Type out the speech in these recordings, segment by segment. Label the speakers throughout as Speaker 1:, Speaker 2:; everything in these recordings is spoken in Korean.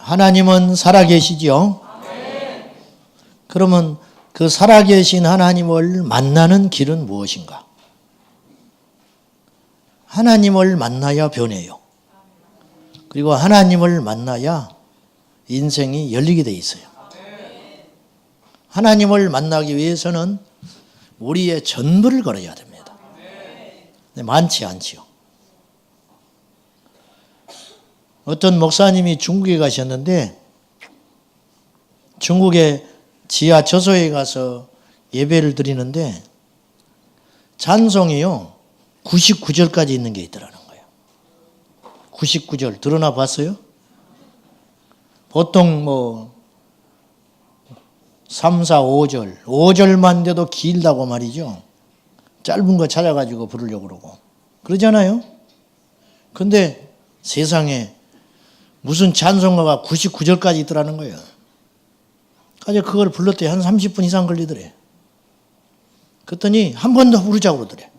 Speaker 1: 하나님은 살아계시죠? 그러면 그 살아계신 하나님을 만나는 길은 무엇인가? 하나님을 만나야 변해요. 그리고 하나님을 만나야 인생이 열리게 돼 있어요. 하나님을 만나기 위해서는 우리의 전부를 걸어야 됩니다. 근데 많지 않지요. 어떤 목사님이 중국에 가셨는데 중국의 지하 저소에 가서 예배를 드리는데 찬송이요 99절까지 있는 게 있더라는 거예요. 99절 들어나 봤어요? 보통 3, 4, 5절 5절만 돼도 길다고 말이죠. 짧은 거 찾아가지고 부르려고 그러고 그러잖아요. 근데 세상에 무슨 찬송가가 99절까지 있더라는 거예요. 그래서 그걸 불렀더니 한 30분 이상 걸리더래. 그랬더니 한 번 더 부르자고 그러더래.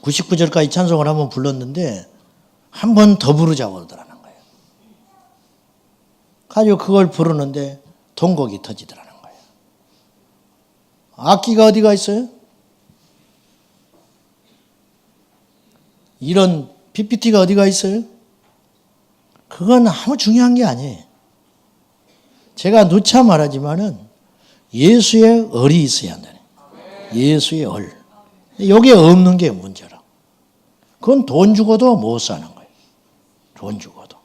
Speaker 1: 99절까지 찬송을 한번 불렀는데 한 번 더 부르자고 그러더라는 거예요. 그래서 그걸 부르는데 동곡이 터지더라는 거예요. 악기가 어디가 있어요? 이런 PPT가 어디가 있어요? 그건 아무 중요한 게 아니에요. 제가 누차 말하지만은 예수의 얼이 있어야 한다네. 예수의 얼. 여기에 없는 게 문제라. 그건 돈 주고도 못 사는 거예요. 돈 주고도.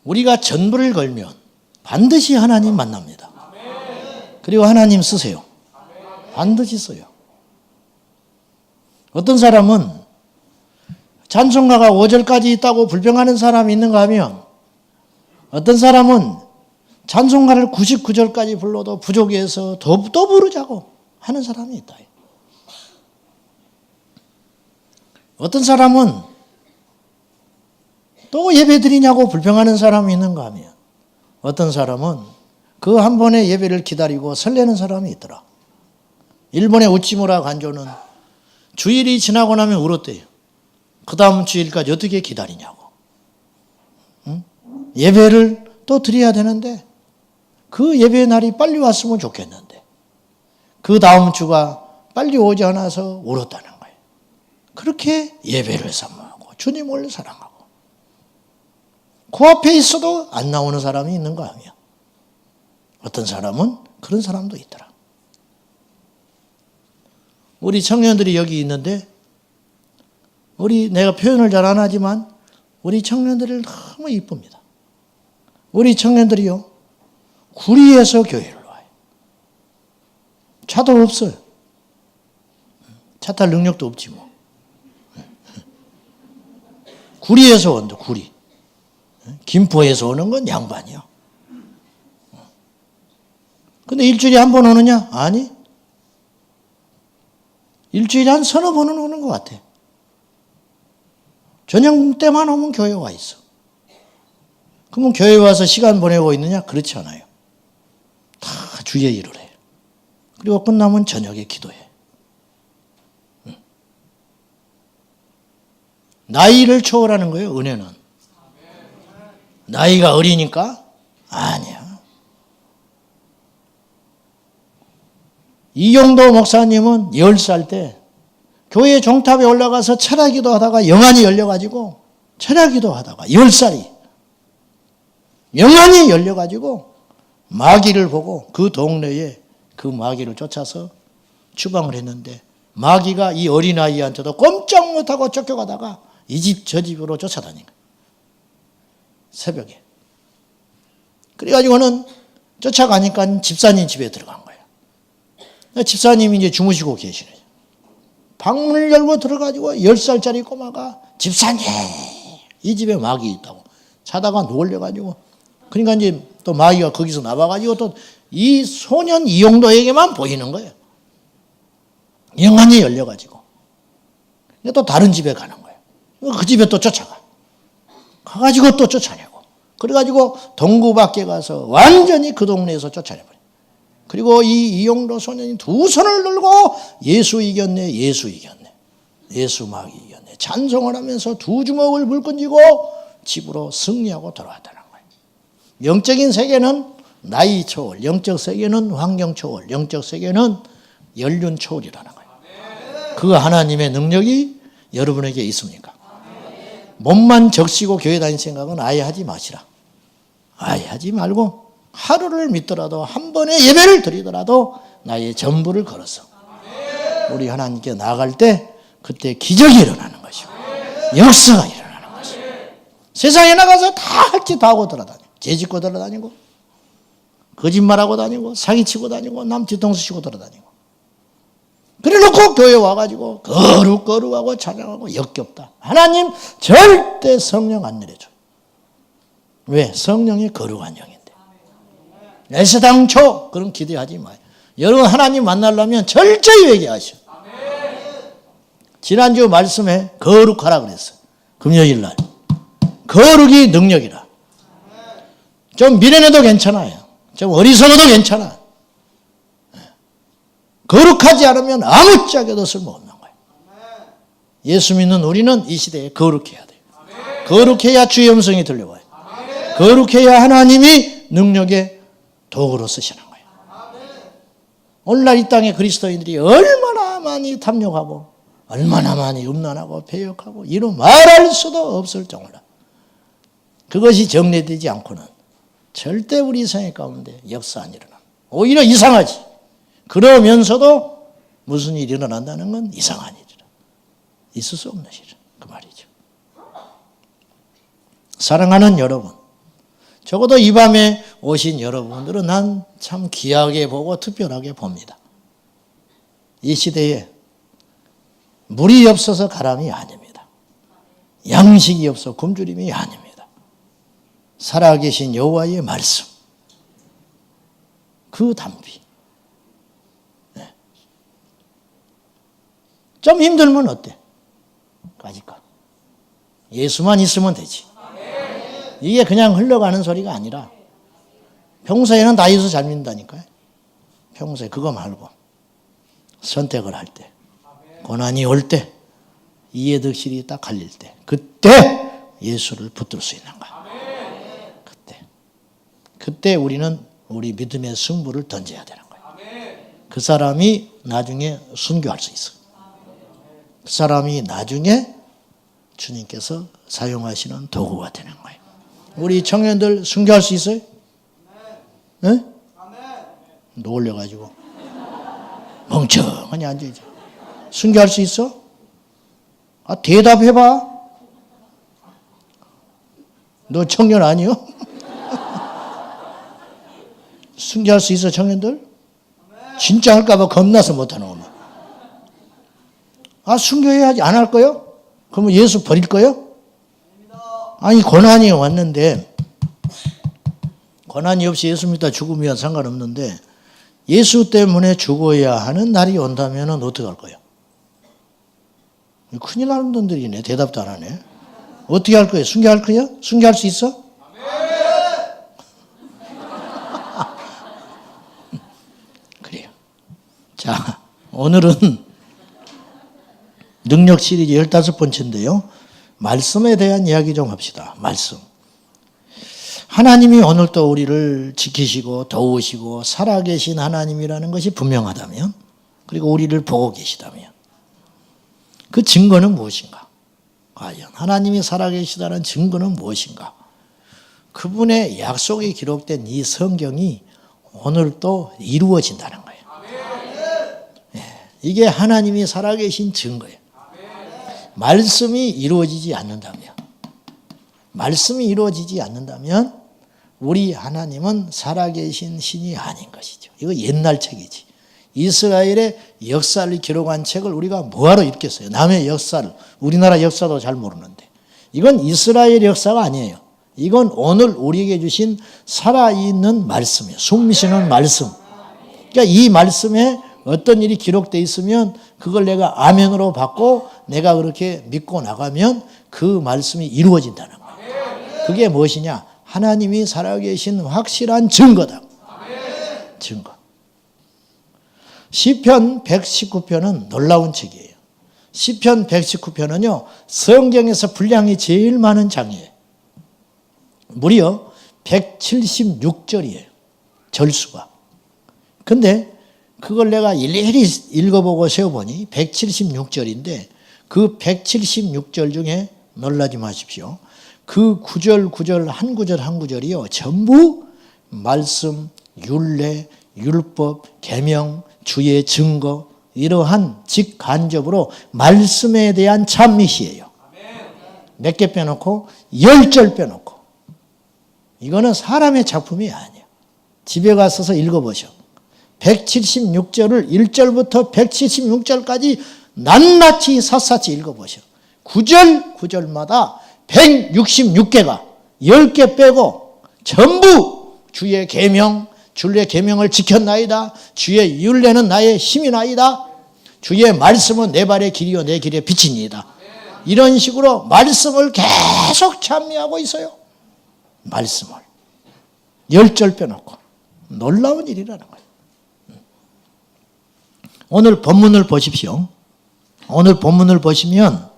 Speaker 1: 우리가 전부를 걸면 반드시 하나님 만납니다. 그리고 하나님 쓰세요. 반드시 써요. 어떤 사람은 찬송가가 5절까지 있다고 불평하는 사람이 있는가 하면 어떤 사람은 찬송가를 99절까지 불러도 부족해서 또 부르자고 하는 사람이 있다. 어떤 사람은 또 예배 드리냐고 불평하는 사람이 있는가 하면 어떤 사람은 그 한 번의 예배를 기다리고 설레는 사람이 있더라. 일본의 우치무라 간조는 주일이 지나고 나면 울었대요. 그 다음 주일까지 어떻게 기다리냐고. 응? 예배를 또 드려야 되는데 그 예배 날이 빨리 왔으면 좋겠는데 그 다음 주가 빨리 오지 않아서 울었다는 거예요. 그렇게 예배를 사모하고 주님을 사랑하고 그 앞에 있어도 안 나오는 사람이 있는가 하면 어떤 사람은 그런 사람도 있더라. 우리 청년들이 여기 있는데 내가 표현을 잘 안 하지만 우리 청년들이 너무 이쁩니다. 우리 청년들이요 구리에서 교회를 와요. 차도 없어요. 차 탈 능력도 없지 뭐. 구리에서 온다. 구리. 김포에서 오는 건 양반이요. 근데 일주일에 한 번 오느냐? 아니. 일주일에 한 서너 번은 오는 것 같아. 저녁 때만 오면 교회에 와 있어. 그러면 교회에 와서 시간 보내고 있느냐? 그렇지 않아요. 다 주의 일을 해요. 그리고 끝나면 저녁에 기도해. 나이를 초월하는 거예요, 은혜는. 나이가 어리니까? 아니야. 이용도 목사님은 10살 때 교회 종탑에 올라가서 철야기도 하다가 영안이 열려가지고 철야기도 하다가 10살이 영안이 열려가지고 마귀를 보고 그 동네에 그 마귀를 쫓아서 추방을 했는데 마귀가 이 어린아이한테도 꼼짝 못하고 쫓겨가다가 이 집 저 집으로 쫓아다닌 거예요. 새벽에. 그래가지고는 쫓아가니까 집사님 집에 들어간 거예요. 집사님이 이제 주무시고 계시네요. 방문을 열고 들어가지고 10살짜리 꼬마가 집사님 이 집에 마귀 있다고 자다가 놀려가지고 그러니까 이제 또 마귀가 거기서 나와가지고 또 이 소년 이용도에게만 보이는 거예요. 영안이 열려가지고 또 다른 집에 가는 거예요. 그 집에 또 쫓아가. 가가지고 또 쫓아내고 그래가지고 동구 밖에 가서 완전히 그 동네에서 쫓아내버려요. 그리고 이 이용도 소년이 두 손을 들고 예수 이겼네, 예수 이겼네. 예수 마귀 이겼네. 찬송을 하면서 두 주먹을 물건 쥐고 집으로 승리하고 돌아왔다는 거예요. 영적인 세계는 나이 초월, 영적 세계는 환경 초월, 영적 세계는 연륜 초월이라는 거예요. 그 하나님의 능력이 여러분에게 있습니까? 몸만 적시고 교회 다닐 생각은 아예 하지 마시라. 아예 하지 말고 하루를 믿더라도 한 번의 예배를 드리더라도 나의 전부를 걸어서 우리 하나님께 나아갈 때 그때 기적이 일어나는 것이고 역사가 일어나는 것이고 세상에 나가서 다 할 짓 다 하고 돌아다니고 죄짓고 돌아다니고 거짓말하고 다니고 사기치고 다니고 남 뒤통수 치고 돌아다니고 그래놓고 교회 와가지고 거룩거룩하고 찬양하고 역겹다. 하나님 절대 성령 안 내려줘. 왜? 성령이 거룩한 영인데. 애서당초 그런 기대하지 마요. 여러분 하나님 만나려면 철저히 회개하셔. 지난주 말씀에 거룩하라 그랬어요. 금요일 날. 거룩이 능력이라. 좀 미련해도 괜찮아요. 좀 어리석어도 괜찮아. 거룩하지 않으면 아무짝에도 쓸모없는 거예요. 예수 믿는 우리는 이 시대에 거룩해야 돼요. 거룩해야 주의 음성이 들려와요. 거룩해야 하나님이 능력의 도구로 쓰시는 거예요. 오늘날 이 땅의 그리스도인들이 얼마나 많이 탐욕하고 얼마나 많이 음란하고 배역하고 이루 말할 수도 없을 정도로 그것이 정리되지 않고는 절대 우리 생애 가운데 역사 안 일어나. 오히려 이상하지. 그러면서도 무슨 일이 일어난다는 건 이상한 일이라. 있을 수 없는 일이라. 그 말이죠. 사랑하는 여러분, 적어도 이 밤에 오신 여러분들은 난 참 귀하게 보고 특별하게 봅니다. 이 시대에 물이 없어서 가람이 아닙니다. 양식이 없어 굶주림이 아닙니다. 살아계신 여호와의 말씀, 그 담비. 좀 힘들면 어때? 까짓거. 예수만 있으면 되지. 이게 그냥 흘러가는 소리가 아니라 평소에는 다 예수 잘 믿는다니까요. 평소에 그거 말고 선택을 할 때, 고난이 올 때, 이해득실이 딱 갈릴 때, 그때 예수를 붙들 수 있는 거야. 그때 우리는 우리 믿음의 승부를 던져야 되는 거야. 그 사람이 나중에 순교할 수 있어. 그 사람이 나중에 주님께서 사용하시는 도구가 되는 거예요. 우리 청년들 순교할 수 있어요? 네? 놀려가지고 멍청하니 앉아있죠. 순교할 수 있어? 아, 대답해봐. 너 청년 아니요? 순교할 수 있어, 청년들? 진짜 할까봐 겁나서 못하는 거야. 아, 순교해야지. 안 할 거요? 그러면 예수 버릴 거요? 아니, 고난이 왔는데, 고난이 없이 예수 믿다 죽으면 상관없는데, 예수 때문에 죽어야 하는 날이 온다면 어떻게 할 거예요? 큰일 나는 분들이네. 대답도 안 하네. 어떻게 할 거예요? 순교할 거예요? 순교할 수 있어? 그래요. 자, 오늘은 능력 시리즈 15번째인데요. 말씀에 대한 이야기 좀 합시다. 말씀. 하나님이 오늘 또 우리를 지키시고 도우시고 살아계신 하나님이라는 것이 분명하다면, 그리고 우리를 보고 계시다면 그 증거는 무엇인가? 과연 하나님이 살아계시다는 증거는 무엇인가? 그분의 약속이 기록된 이 성경이 오늘 또 이루어진다는 거예요. 이게 하나님이 살아계신 증거예요. 말씀이 이루어지지 않는다면 우리 하나님은 살아계신 신이 아닌 것이죠. 이거 옛날 책이지. 이스라엘의 역사를 기록한 책을 우리가 뭐하러 읽겠어요? 남의 역사를, 우리나라 역사도 잘 모르는데. 이건 이스라엘 역사가 아니에요. 이건 오늘 우리에게 주신 살아있는 말씀이에요. 숨쉬는 말씀. 그러니까 이 말씀에 어떤 일이 기록되어 있으면 그걸 내가 아멘으로 받고 내가 그렇게 믿고 나가면 그 말씀이 이루어진다는 거예요. 그게 무엇이냐? 하나님이 살아계신 확실한 증거다. 증거. 시편 119편은 놀라운 책이에요. 시편 119편은요. 성경에서 분량이 제일 많은 장이에요. 무려 176절이에요. 절수가. 근데 그걸 내가 일일이 읽어보고 세어보니 176절인데 그 176절 중에 놀라지 마십시오. 그 구절 한 구절 한 구절이요. 전부 말씀, 율례, 율법, 계명, 주의 증거 이러한 직간접으로 말씀에 대한 찬미시예요. 몇 개 빼놓고 10절 빼놓고. 이거는 사람의 작품이 아니에요. 집에 가서서 읽어보셔. 176절을 1절부터 176절까지 낱낱이 샅샅이 읽어보셔. 구절마다 166개가 10개 빼고 전부 주의 계명, 주의 계명을 지켰나이다. 주의 율례는 나의 힘이나이다. 주의 말씀은 내 발의 길이요 내 길의 빛이니이다. 이런 식으로 말씀을 계속 찬미하고 있어요. 말씀을 10절 빼놓고. 놀라운 일이라는 거예요. 오늘 본문을 보십시오. 오늘 본문을 보시면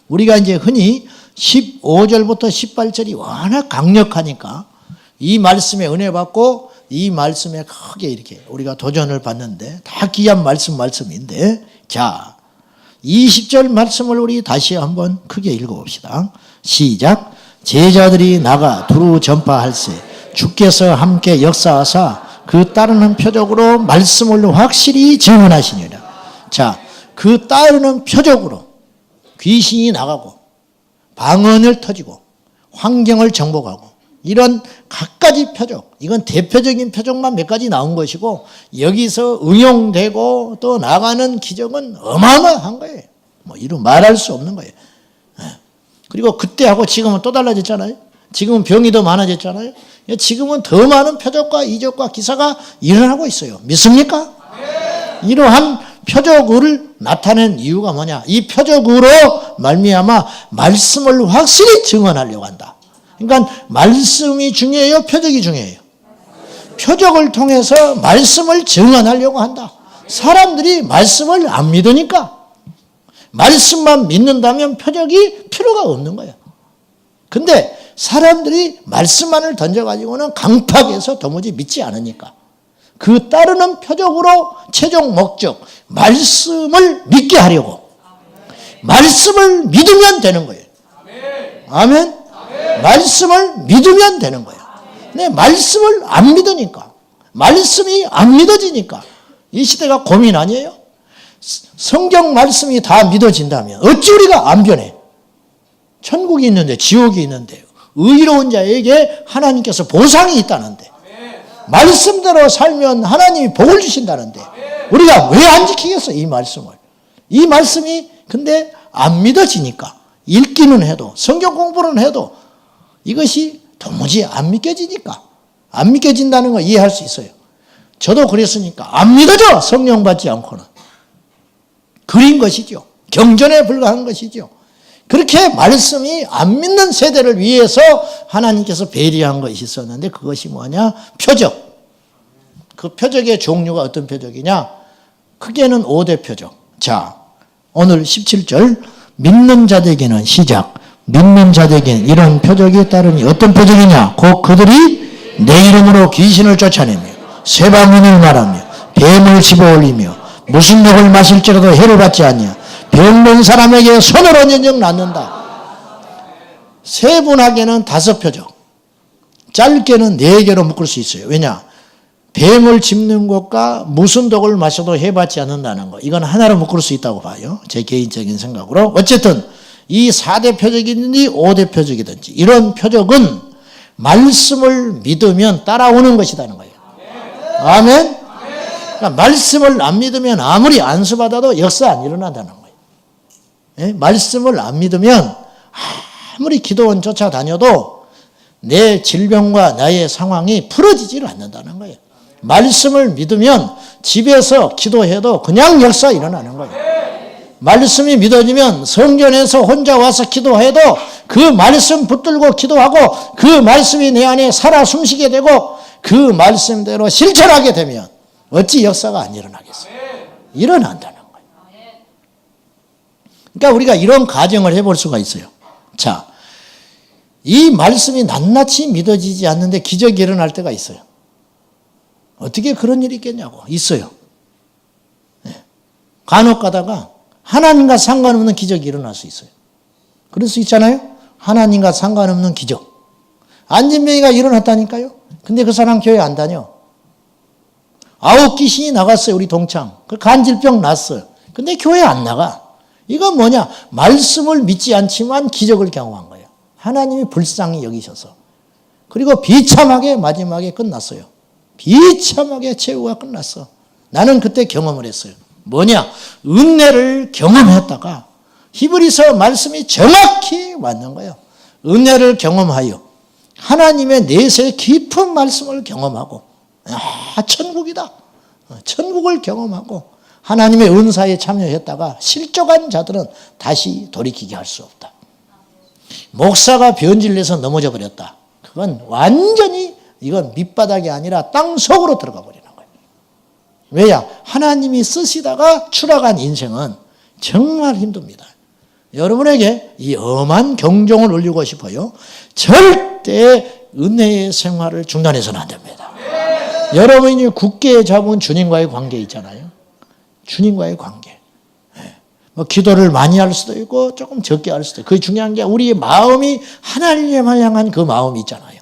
Speaker 1: 우리가 이제 흔히 15절부터 18절이 워낙 강력하니까 이 말씀에 은혜 받고 이 말씀에 크게 이렇게 우리가 도전을 받는데 다 귀한 말씀인데 자 20절 말씀을 우리 다시 한번 크게 읽어봅시다. 시작. 제자들이 나가 두루 전파할세 주께서 함께 역사하사 그 따르는 표적으로 말씀을 확실히 증언하시니라. 자, 그 따르는 표적으로 귀신이 나가고 방언을 터지고 환경을 정복하고 이런 각가지 표적, 이건 대표적인 표적만 몇 가지 나온 것이고 여기서 응용되고 또 나가는 기적은 어마어마한 거예요. 뭐 이루 말할 수 없는 거예요. 그리고 그때하고 지금은 또 달라졌잖아요. 지금은 병이 더 많아졌잖아요. 지금은 더 많은 표적과 이적과 기사가 일어나고 있어요. 믿습니까? 이러한 표적을 나타낸 이유가 뭐냐? 이 표적으로 말미암아 말씀을 확실히 증언하려고 한다. 그러니까 말씀이 중요해요? 표적이 중요해요? 표적을 통해서 말씀을 증언하려고 한다. 사람들이 말씀을 안 믿으니까 말씀만 믿는다면 표적이 필요가 없는 거예요. 근데 사람들이 말씀만을 던져가지고는 강팍해서 도무지 믿지 않으니까 그 따르는 표적으로 최종 목적 말씀을 믿게 하려고 말씀을 믿으면 되는 거예요. 아멘. 말씀을 믿으면 되는 거예요. 근데 말씀을 안 믿으니까 말씀이 안 믿어지니까 이 시대가 고민 아니에요? 성경 말씀이 다 믿어진다면 어찌 우리가 안 변해? 천국이 있는데 지옥이 있는데 의로운 자에게 하나님께서 보상이 있다는데 말씀대로 살면 하나님이 복을 주신다는데 우리가 왜 안 지키겠어? 이 말씀을. 이 말씀이 근데 안 믿어지니까 읽기는 해도 성경 공부는 해도 이것이 도무지 안 믿겨지니까 안 믿겨진다는 거 이해할 수 있어요. 저도 그랬으니까 안 믿어져. 성령 받지 않고는. 그린 것이죠. 경전에 불과한 것이죠. 그렇게 말씀이 안 믿는 세대를 위해서 하나님께서 배려한 것이 있었는데 그것이 뭐냐? 표적. 그 표적의 종류가 어떤 표적이냐? 크게는 5대 표적. 자, 오늘 17절 믿는 자들에게는 시작. 믿는 자들에게는 이런 표적이 따르니 어떤 표적이냐? 곧 그들이 내 이름으로 귀신을 쫓아내며 새 방언을 말하며 뱀을 집어올리며 무슨 독을 마실지라도 해를 받지 않냐. 병든 사람에게 손으로 년정 낫는다. 세분하게는 5표적, 짧게는 4개로 묶을 수 있어요. 왜냐? 뱀을 짚는 것과 무슨 독을 마셔도 해받지 않는다는 거. 이건 하나로 묶을 수 있다고 봐요. 제 개인적인 생각으로. 어쨌든 이 4대 표적이든지 5대 표적이든지 이런 표적은 말씀을 믿으면 따라오는 것이라는 거예요. 아멘? 그러니까 말씀을 안 믿으면 아무리 안수받아도 역사 안 일어난다는 거예요. 예? 말씀을 안 믿으면 아무리 기도원 쫓아다녀도 내 질병과 나의 상황이 풀어지지를 않는다는 거예요. 말씀을 믿으면 집에서 기도해도 그냥 역사 일어나는 거예요. 말씀이 믿어지면 성전에서 혼자 와서 기도해도 그 말씀 붙들고 기도하고 그 말씀이 내 안에 살아 숨쉬게 되고 그 말씀대로 실천하게 되면 어찌 역사가 안 일어나겠어요? 일어난다는 거예요. 그러니까 우리가 이런 가정을 해볼 수가 있어요. 자, 이 말씀이 낱낱이 믿어지지 않는데 기적이 일어날 때가 있어요. 어떻게 그런 일이 있겠냐고. 있어요. 간혹 가다가 하나님과 상관없는 기적이 일어날 수 있어요. 그럴 수 있잖아요. 하나님과 상관없는 기적. 안진병이가 일어났다니까요. 근데 그 사람 교회 안 다녀. 9 귀신이 나갔어요. 우리 동창. 그 간질병 났어요. 근데 교회 안 나가. 이건 뭐냐? 말씀을 믿지 않지만 기적을 경험한 거예요. 하나님이 불쌍히 여기셔서. 그리고 비참하게 마지막에 끝났어요. 비참하게 최후가 끝났어. 나는 그때 경험을 했어요. 뭐냐? 은혜를 경험했다가 히브리서 말씀이 정확히 맞는 거예요. 은혜를 경험하여 하나님의 내세 깊은 말씀을 경험하고 천국이다. 천국을 경험하고 하나님의 은사에 참여했다가 실족한 자들은 다시 돌이키게 할 수 없다. 목사가 변질돼서 넘어져 버렸다. 그건 완전히 이건 밑바닥이 아니라 땅속으로 들어가 버리는 거예요. 왜냐? 하나님이 쓰시다가 추락한 인생은 정말 힘듭니다. 여러분에게 이 엄한 경종을 울리고 싶어요. 절대 은혜의 생활을 중단해서는 안 됩니다. 여러분이 굳게 잡은 주님과의 관계 있잖아요. 주님과의 관계. 뭐 기도를 많이 할 수도 있고 조금 적게 할 수도 있고. 그게 중요한 게 우리의 마음이 하나님을 향한 그 마음이 있잖아요.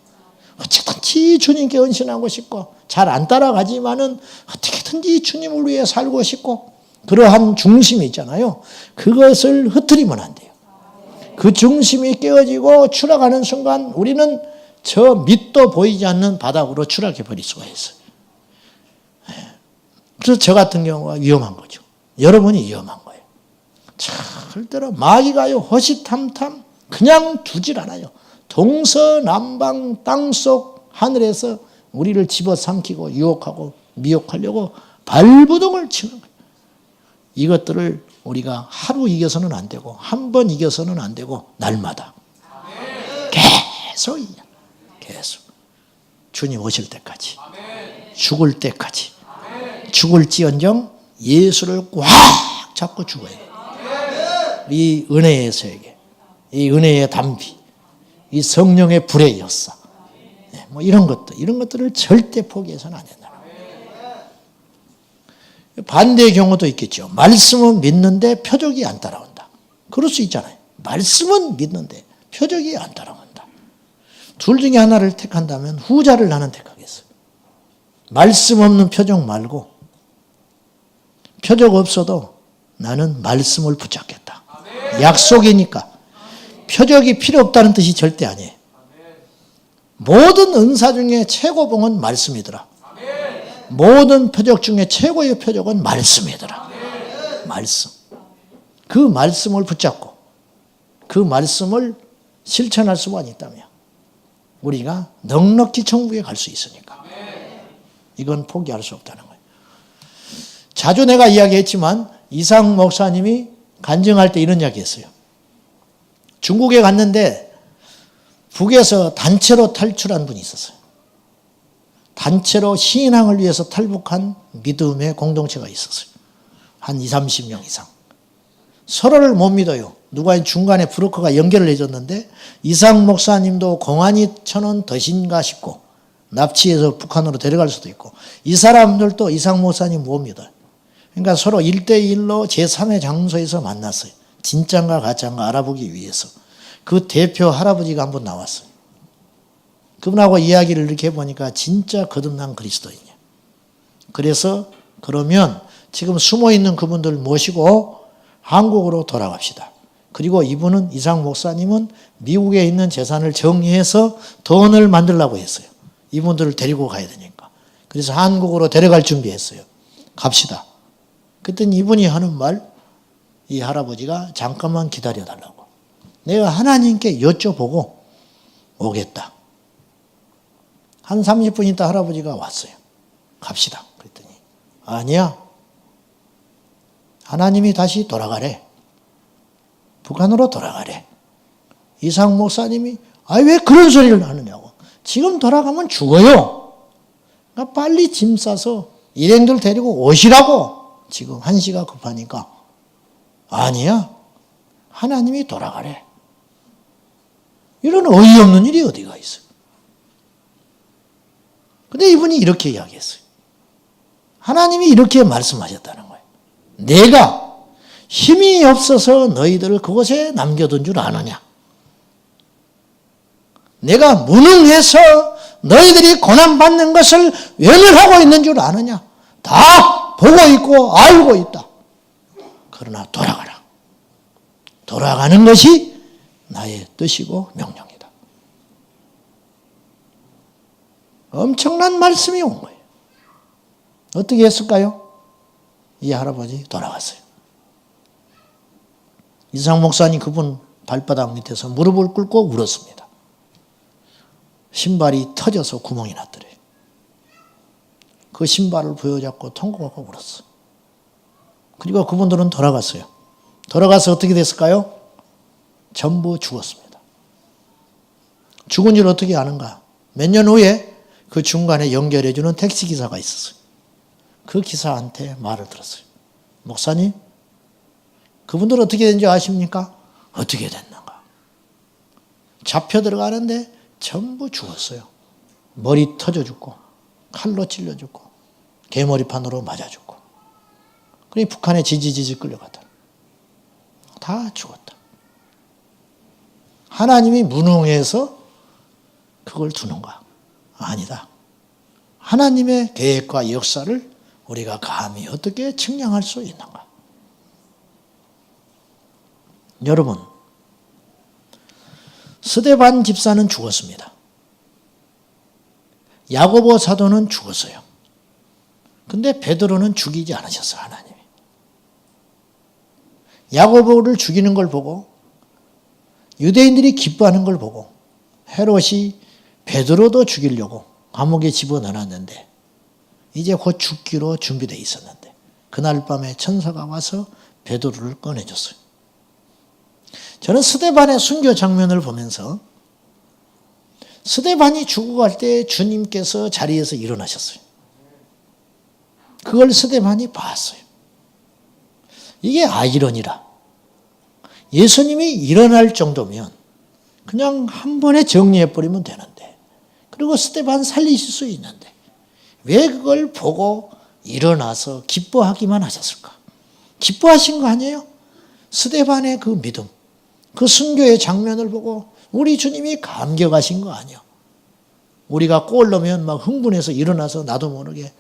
Speaker 1: 어쨌든지 주님께 헌신하고 싶고 잘 안 따라가지만은 어떻게든지 주님을 위해 살고 싶고 그러한 중심이 있잖아요. 그것을 흐트리면 안 돼요. 그 중심이 깨어지고 추락하는 순간 우리는 저 밑도 보이지 않는 바닥으로 추락해 버릴 수가 있어요. 그래서 저 같은 경우가 위험한 거죠. 여러분이 위험한 거예요. 절대로 마귀가요 호시탐탐 그냥 두질 않아요. 동서남방 땅속 하늘에서 우리를 집어삼키고 유혹하고 미혹하려고 발부동을 치는 거예요. 이것들을 우리가 하루 이겨서는 안 되고 한 번 이겨서는 안 되고 날마다 계속 주님 오실 때까지 죽을 때까지 죽을지언정 예수를 꽉 잡고 죽어야 돼요. 이 은혜의 세계, 이 은혜의 담비, 이 성령의 불의 역사, 뭐 이런 것들을 절대 포기해서는 안 된다. 반대의 경우도 있겠죠. 말씀은 믿는데 표적이 안 따라온다. 그럴 수 있잖아요. 말씀은 믿는데 표적이 안 따라온다. 둘 중에 하나를 택한다면 후자를 나는 택하겠어요. 말씀 없는 표적 말고 표적 없어도 나는 말씀을 붙잡겠다. 약속이니까. 표적이 필요 없다는 뜻이 절대 아니에요. 모든 은사 중에 최고봉은 말씀이더라. 모든 표적 중에 최고의 표적은 말씀이더라. 말씀. 그 말씀을 붙잡고 그 말씀을 실천할 수만 있다면 우리가 넉넉히 천국에 갈 수 있으니까. 이건 포기할 수 없다는 거예요. 자주 내가 이야기했지만 이상 목사님이 간증할 때 이런 이야기했어요. 중국에 갔는데 북에서 단체로 탈출한 분이 있었어요. 단체로 신앙을 위해서 탈북한 믿음의 공동체가 있었어요. 한 20, 30명 이상. 서로를 못 믿어요. 누가 중간에 브로커가 연결을 해줬는데 이상 목사님도 공안이 천원 더신가 싶고 납치해서 북한으로 데려갈 수도 있고 이 사람들도 이상 목사님 못 믿어요. 그러니까 서로 1대1로 제3의 장소에서 만났어요. 진짠가 가짠가 알아보기 위해서. 그 대표 할아버지가 한번 나왔어요. 그분하고 이야기를 이렇게 해보니까 진짜 거듭난 그리스도인이에요. 그래서 그러면 지금 숨어있는 그분들 모시고 한국으로 돌아갑시다. 그리고 이분은 이상 목사님은 미국에 있는 재산을 정리해서 돈을 만들려고 했어요. 이분들을 데리고 가야 되니까. 그래서 한국으로 데려갈 준비했어요. 갑시다. 그랬더니 이분이 하는 말, 이 할아버지가 잠깐만 기다려달라고. 내가 하나님께 여쭤보고 오겠다. 한 30분 있다 할아버지가 왔어요. 갑시다. 그랬더니 아니야. 하나님이 다시 돌아가래. 북한으로 돌아가래. 이상 목사님이 왜 그런 소리를 하느냐고. 지금 돌아가면 죽어요. 그러니까 빨리 짐 싸서 일행들 데리고 오시라고. 지금 한시가 급하니까. 아니야. 하나님이 돌아가래. 이런 어이없는 일이 어디가 있어요? 근데 이분이 이렇게 이야기했어요. 하나님이 이렇게 말씀하셨다는 거예요. 내가 힘이 없어서 너희들을 그곳에 남겨둔 줄 아느냐? 내가 무능해서 너희들이 고난받는 것을 외면하고 있는 줄 아느냐? 다 보고 있고 알고 있다. 그러나 돌아가라. 돌아가는 것이 나의 뜻이고 명령이다. 엄청난 말씀이 온 거예요. 어떻게 했을까요? 이 할아버지 돌아갔어요. 이상 목사님 그분 발바닥 밑에서 무릎을 꿇고 울었습니다. 신발이 터져서 구멍이 났더래요. 그 신발을 부여잡고 통곡하고 울었어. 그리고 그분들은 돌아갔어요. 돌아가서 어떻게 됐을까요? 전부 죽었습니다. 죽은 줄 어떻게 아는가? 몇 년 후에 그 중간에 연결해주는 택시기사가 있었어요. 그 기사한테 말을 들었어요. 목사님, 그분들 어떻게 된지 아십니까? 어떻게 됐는가? 잡혀 들어가는데 전부 죽었어요. 머리 터져 죽고, 칼로 찔려 죽고, 개머리판으로 맞아 죽고. 그러니 북한에 지지지지 끌려갔다. 다 죽었다. 하나님이 무능해서 그걸 두는가? 아니다. 하나님의 계획과 역사를 우리가 감히 어떻게 측량할 수 있는가? 여러분, 스데반 집사는 죽었습니다. 야고보 사도는 죽었어요. 근데 베드로는 죽이지 않으셨어요, 하나님이. 야고보를 죽이는 걸 보고 유대인들이 기뻐하는 걸 보고 헤롯이 베드로도 죽이려고 감옥에 집어넣어놨는데 이제 곧 죽기로 준비되어 있었는데 그날 밤에 천사가 와서 베드로를 꺼내줬어요. 저는 스데반의 순교 장면을 보면서 스데반이 죽어갈 때 주님께서 자리에서 일어나셨어요. 그걸 스데반이 봤어요. 이게 아이러니라. 예수님이 일어날 정도면 그냥 한 번에 정리해버리면 되는데, 그리고 스데반 살리실 수 있는데 왜 그걸 보고 일어나서 기뻐하기만 하셨을까? 기뻐하신 거 아니에요? 스데반의 그 믿음, 그 순교의 장면을 보고 우리 주님이 감격하신 거 아니에요? 우리가 골 넣으면 막 흥분해서 일어나서 나도 모르게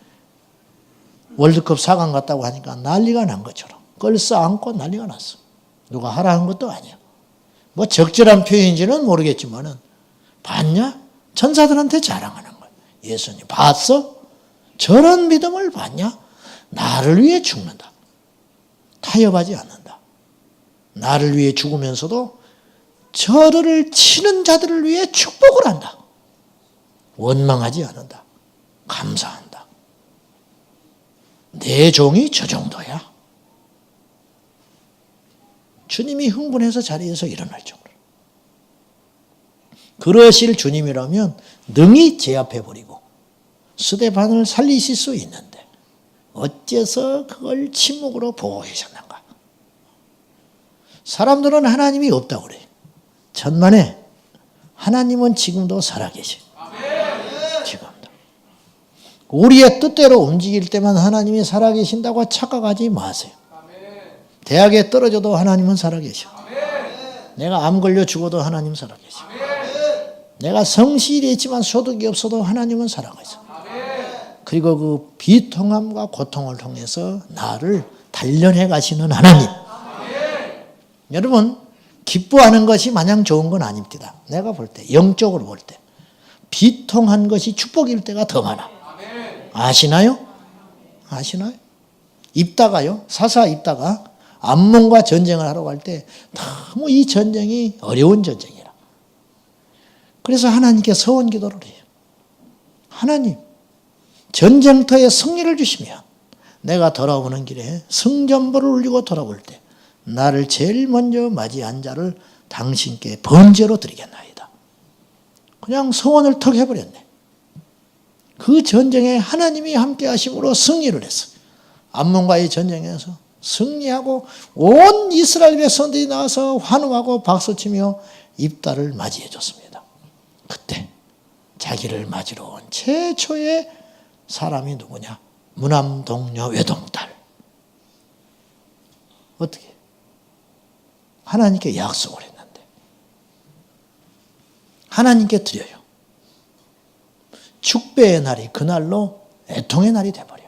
Speaker 1: 월드컵 4강 갔다고 하니까 난리가 난 것처럼 끌서 안고 난리가 났어. 누가 하라는 것도 아니야. 뭐 적절한 표현인지는 모르겠지만은 봤냐? 천사들한테 자랑하는 거야. 예수님 봤어? 저런 믿음을 봤냐? 나를 위해 죽는다. 타협하지 않는다. 나를 위해 죽으면서도 저를 치는 자들을 위해 축복을 한다. 원망하지 않는다. 감사한다. 내 종이 저 정도야. 주님이 흥분해서 자리에서 일어날 정도로. 그러실 주님이라면 능히 제압해버리고 스데반을 살리실 수 있는데 어째서 그걸 침묵으로 보고 계셨는가? 사람들은 하나님이 없다고 그래요. 천만에 하나님은 지금도 살아계셔. 지금도. 우리의 뜻대로 움직일 때만 하나님이 살아계신다고 착각하지 마세요. 대학에 떨어져도 하나님은 살아계셔. 내가 암 걸려 죽어도 하나님 살아계셔. 내가 성실히 했지만 소득이 없어도 하나님은 살아계셔. 그리고 그 비통함과 고통을 통해서 나를 단련해 가시는 하나님. 여러분, 기뻐하는 것이 마냥 좋은 건 아닙니다. 내가 볼 때, 영적으로 볼 때 비통한 것이 축복일 때가 더 많아. 아시나요? 아시나요? 입다가요, 사사 입다가 암몬과 전쟁을 하러 갈 때 너무 이 전쟁이 어려운 전쟁이라. 그래서 하나님께 서원 기도를 해요. 하나님, 전쟁터에 승리를 주시면 내가 돌아오는 길에 승전보를 울리고 돌아올 때 나를 제일 먼저 맞이한 자를 당신께 번제로 드리겠나이다. 그냥 소원을 턱 해버렸네. 그 전쟁에 하나님이 함께 하심으로 승리를 했어요. 암몬과의 전쟁에서 승리하고 온 이스라엘 백성들이 나와서 환호하고 박수치며 입달을 맞이해 줬습니다. 그때 자기를 맞으러 온 최초의 사람이 누구냐? 무남동녀 외동딸. 어떻게? 하나님께 약속을 했는데 하나님께 드려요. 축배의 날이 그날로 애통의 날이 돼버려요.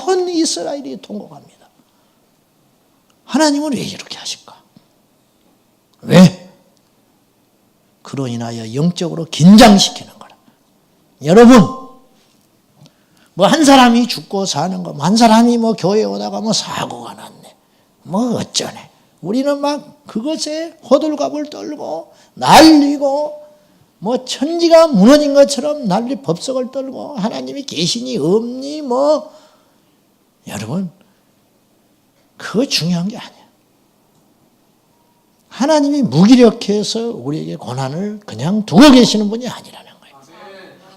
Speaker 1: 온 이스라엘이 통곡합니다. 하나님은 왜 이렇게 하실까? 왜? 그로 인하여 영적으로 긴장시키는 거라. 여러분, 뭐 한 사람이 죽고 사는 거, 한 사람이 뭐 교회에 오다가 뭐 사고가 났네, 뭐 어쩌네. 우리는 막 그것에 호들갑을 떨고 난리고 뭐 천지가 무너진 것처럼 난리 법석을 떨고 하나님이 계시니 없니 뭐. 여러분, 그거 중요한 게 아니야. 하나님이 무기력해서 우리에게 고난을 그냥 두고 계시는 분이 아니라는 거예요.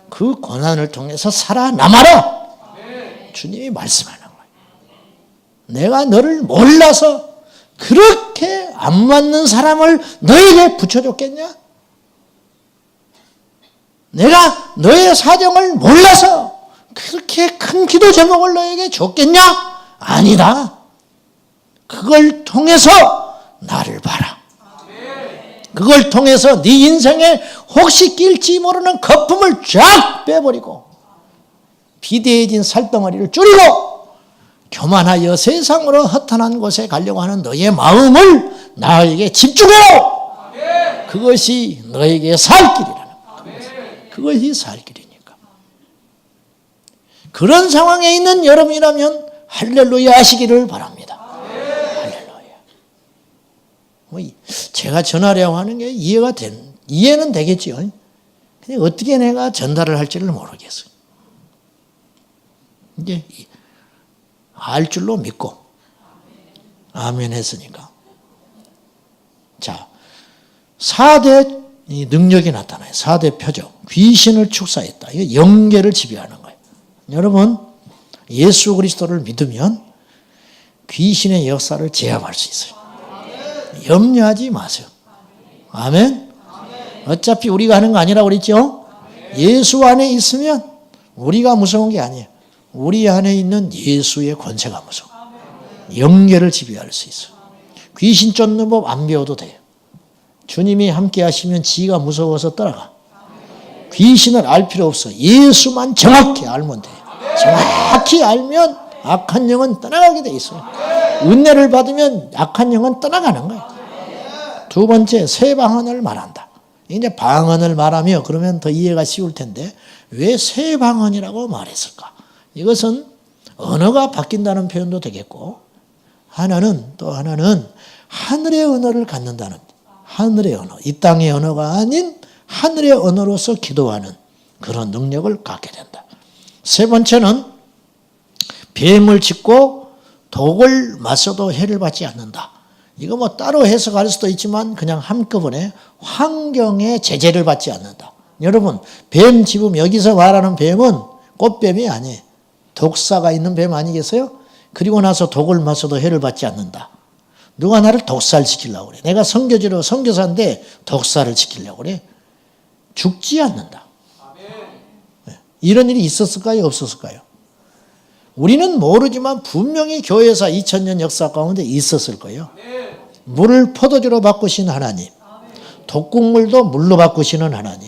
Speaker 1: 그 고난을 통해서 살아남아라. 주님이 말씀하는 거예요. 내가 너를 몰라서 그렇게 안 맞는 사람을 너에게 붙여줬겠냐? 내가 너의 사정을 몰라서 그렇게 큰 기도 제목을 너에게 줬겠냐? 아니다. 그걸 통해서 나를 봐라. 그걸 통해서 네 인생에 혹시 낄지 모르는 거품을 쫙 빼버리고 비대해진 살덩어리를 줄이고 교만하여 세상으로 허탄한 곳에 가려고 하는 너의 마음을 나에게 집중해라. 그것이 너에게 살 길이라는 거예요. 그것이 살 길이니까. 그런 상황에 있는 여러분이라면 할렐루야 하시기를 바랍니다. 할렐루야. 뭐 제가 전하려고 하는 게 이해는 되겠지요. 근데 어떻게 내가 전달을 할지를 모르겠어요. 이제 알 줄로 믿고 아멘 했으니까. 자, 4대 능력이 나타나요. 4대 표적. 귀신을 축사했다. 이거 영계를 지배하는 거예요. 여러분, 예수 그리스도를 믿으면 귀신의 역사를 제압할 수 있어요. 염려하지 마세요. 아멘. 어차피 우리가 하는 거 아니라고 그랬죠? 예수 안에 있으면 우리가 무서운 게 아니에요. 우리 안에 있는 예수의 권세가 무서워. 영계를 지배할 수 있어요. 귀신 쫓는 법 안 배워도 돼요. 주님이 함께 하시면 지가 무서워서 떠나가. 귀신을 알 필요 없어. 예수만 정확히 알면 돼요. 정확히 알면 악한 영은 떠나가게 돼 있어요. 은혜를 받으면 악한 영은 떠나가는 거예요. 두 번째, 새 방언을 말한다. 이제 방언을 말하며 그러면 더 이해가 쉬울 텐데 왜 새 방언이라고 말했을까? 이것은 언어가 바뀐다는 표현도 되겠고 또 하나는 하늘의 언어를 갖는다는, 하늘의 언어, 이 땅의 언어가 아닌 하늘의 언어로서 기도하는 그런 능력을 갖게 된다. 세 번째는 뱀을 짚고 독을 마셔도 해를 받지 않는다. 이거 뭐 따로 해석할 수도 있지만 그냥 한꺼번에 환경의 제재를 받지 않는다. 여러분, 뱀 집음, 여기서 말하는 뱀은 꽃뱀이 아니에요. 독사가 있는 뱀 아니겠어요? 그리고 나서 독을 마셔도 해를 받지 않는다. 누가 나를 독살시키려고 그래. 내가 선교사인데 독살을 시키려고 그래. 죽지 않는다. 이런 일이 있었을까요? 없었을까요? 우리는 모르지만 분명히 교회에서 2000년 역사 가운데 있었을 거예요. 물을 포도주로 바꾸신 하나님, 독국물도 물로 바꾸시는 하나님.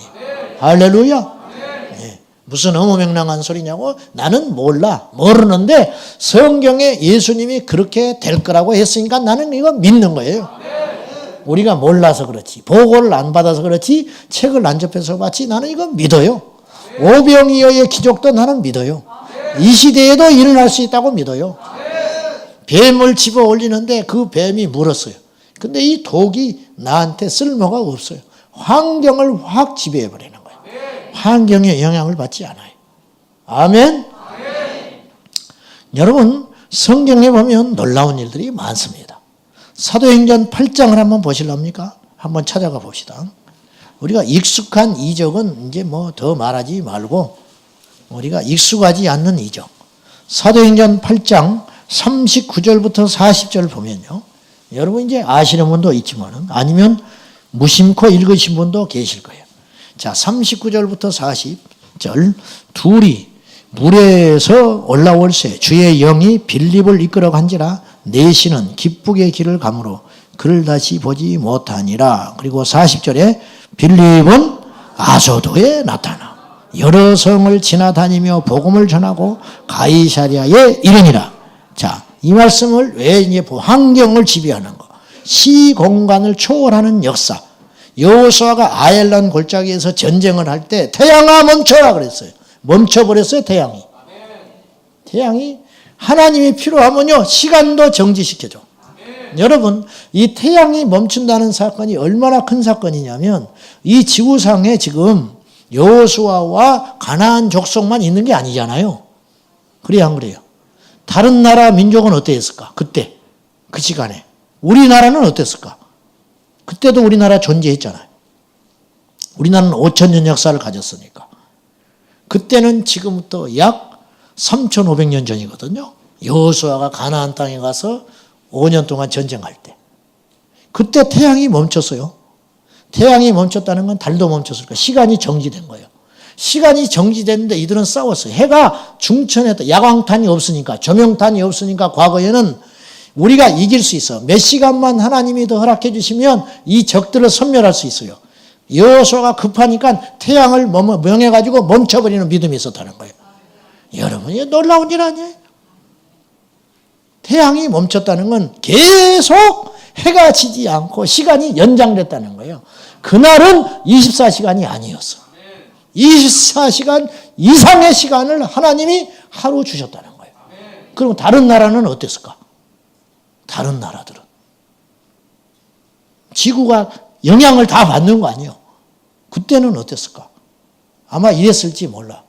Speaker 1: 할렐루야. 무슨 어무맹랑한 소리냐고? 나는 모르는데 성경에 예수님이 그렇게 될 거라고 했으니까 나는 이거 믿는 거예요. 우리가 몰라서 그렇지, 보고를 안 받아서 그렇지, 책을 안 접해서 그렇지, 나는 이거 믿어요. 오병이어의 기적도 나는 믿어요. 이 시대에도 일어날 수 있다고 믿어요. 뱀을 집어 올리는데 그 뱀이 물었어요. 근데 이 독이 나한테 쓸모가 없어요. 환경을 확 지배해버리는 거예요. 환경에 영향을 받지 않아요. 아멘? 여러분, 성경에 보면 놀라운 일들이 많습니다. 사도행전 8장을 한번 보실랍니까? 한번 찾아가 봅시다. 우리가 익숙한 이적은 이제 뭐 더 말하지 말고 우리가 익숙하지 않는 이적. 사도행전 8장 39절부터 40절 보면요. 여러분 이제 아시는 분도 있지만은 아니면 무심코 읽으신 분도 계실 거예요. 자, 39절부터 40절 둘이 물에서 올라올새 주의 영이 빌립을 이끌어 간지라 내시는 기쁘게 길을 가므로 그를 다시 보지 못하니라. 그리고 40절에 빌립은 아소도에 나타나 여러 성을 지나다니며 복음을 전하고 가이사랴에 이르니라. 자, 이 말씀을 왜 이제 환경을 지배하는 거, 시공간을 초월하는 역사. 여호수아가 아엘란 골짜기에서 전쟁을 할 때 태양아 멈춰라 그랬어요. 멈춰버렸어요, 태양이. 태양이 하나님이 필요하면요 시간도 정지시켜줘. 여러분, 이 태양이 멈춘다는 사건이 얼마나 큰 사건이냐면 이 지구상에 지금 여호수아와 가나안 족속만 있는 게 아니잖아요. 그래요, 안 그래요? 다른 나라 민족은 어땠을까? 그때, 그 시간에. 우리나라는 어땠을까? 그때도 우리나라 존재했잖아요. 우리나라는 5,000년 역사를 가졌으니까. 그때는 지금부터 약 3,500년 전이거든요. 여호수아가 가나안 땅에 가서 5년 동안 전쟁할 때. 그때 태양이 멈췄어요. 태양이 멈췄다는 건 달도 멈췄을 거예요. 시간이 정지된 거예요. 시간이 정지됐는데 이들은 싸웠어요. 해가 중천했다. 야광탄이 없으니까, 조명탄이 없으니까 과거에는 우리가 이길 수 있어. 몇 시간만 하나님이 더 허락해 주시면 이 적들을 섬멸할 수 있어요. 여호수아가 급하니까 태양을 명해가지고 멈춰버리는 믿음이 있었다는 거예요. 여러분, 이게 놀라운 일 아니에요? 태양이 멈췄다는 건 계속 해가 지지 않고 시간이 연장됐다는 거예요. 그날은 24시간이 아니었어. 24시간 이상의 시간을 하나님이 하루 주셨다는 거예요. 그럼 다른 나라는 어땠을까? 다른 나라들은 지구가 영향을 다 받는 거 아니에요. 그때는 어땠을까? 아마 이랬을지 몰라.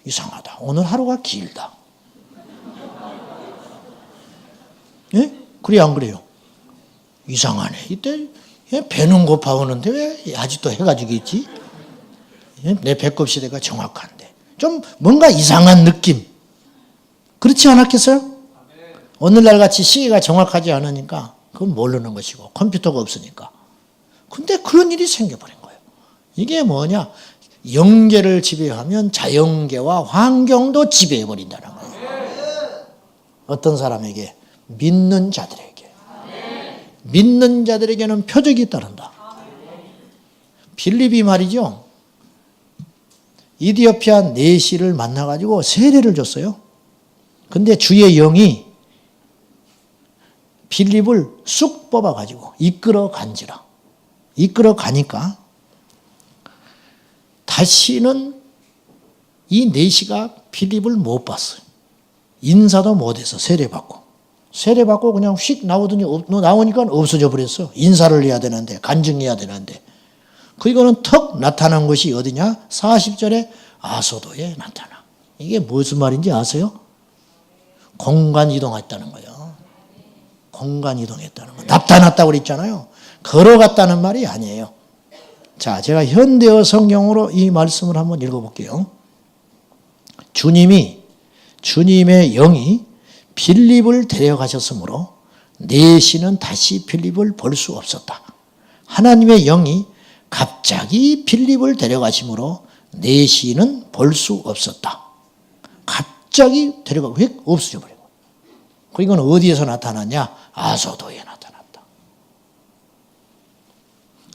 Speaker 1: 이상하다. 오늘 하루가 길다. 예? 그래, 안 그래요? 이상하네. 이때 배는 고파오는데 왜 아직도 해가 지고 있지? 내 배꼽 시대가 정확한데. 좀 뭔가 이상한 느낌. 그렇지 않았겠어요? 오늘날 같이 시계가 정확하지 않으니까 그건 모르는 것이고 컴퓨터가 없으니까. 근데 그런 일이 생겨버린 거예요. 이게 뭐냐? 영계를 지배하면 자연계와 환경도 지배해버린다는 거예요. 어떤 사람에게? 믿는 자들에게. 믿는 자들에게는 표적이 따른다. 빌립이 말이죠. 이디오피아 내시를 만나가지고 세례를 줬어요. 근데 주의 영이 빌립을 쑥 뽑아가지고 이끌어 간지라. 이끌어 가니까 다시는 이 내시가 빌립을 못 봤어요. 인사도 못해서 세례받고. 세례받고 그냥 휙 나오더니 나오니까 없어져 버렸어. 인사를 해야 되는데, 간증해야 되는데. 그리고는 턱 나타난 것이 어디냐? 40절에 아소도에 나타나. 이게 무슨 말인지 아세요? 공간 이동했다는 거예요. 공간 이동했다는 거. 나타났다고 그랬잖아요. 걸어갔다는 말이 아니에요. 자, 제가 현대어 성경으로 이 말씀을 한번 읽어볼게요. 주님의 영이 빌립을 데려가셨으므로 내시는 다시 빌립을 볼 수 없었다. 하나님의 영이 갑자기 빌립을 데려가심으로 내시는 볼 수 없었다. 갑자기 데려가고 휙 없어져 버리고. 이건 어디에서 나타났냐? 아소도에 나타났다.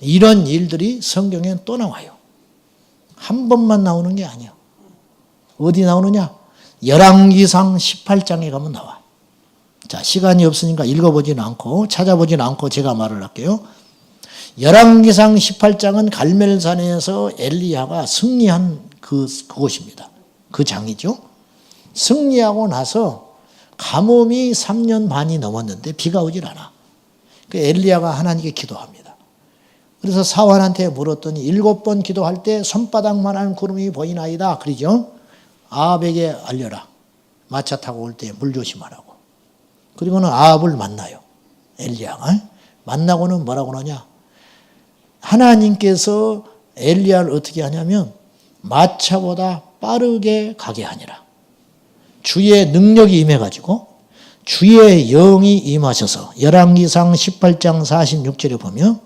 Speaker 1: 이런 일들이 성경에 또 나와요. 한 번만 나오는 게 아니에요. 어디 나오느냐? 열왕기상 18장에 가면 나와. 자, 시간이 없으니까 읽어보지는 않고 찾아보지는 않고 제가 말을 할게요. 열왕기상 18장은 갈멜산에서 엘리야가 승리한 그곳입니다. 그 장이죠. 승리하고 나서 가뭄이 3년 반이 넘었는데 비가 오질 않아. 그 엘리야가 하나님께 기도합니다. 그래서 사환한테 물었더니 7번 기도할 때 손바닥만한 구름이 보이나이다. 그러죠. 아합에게 알려라. 마차 타고 올 때 물 조심하라고. 그리고는 아합을 만나요. 엘리야가. 만나고는 뭐라고 하냐. 하나님께서 엘리야를 어떻게 하냐면 마차보다 빠르게 가게 하니라. 주의 능력이 임해가지고 주의 영이 임하셔서 열왕기상 18장 46절에 보면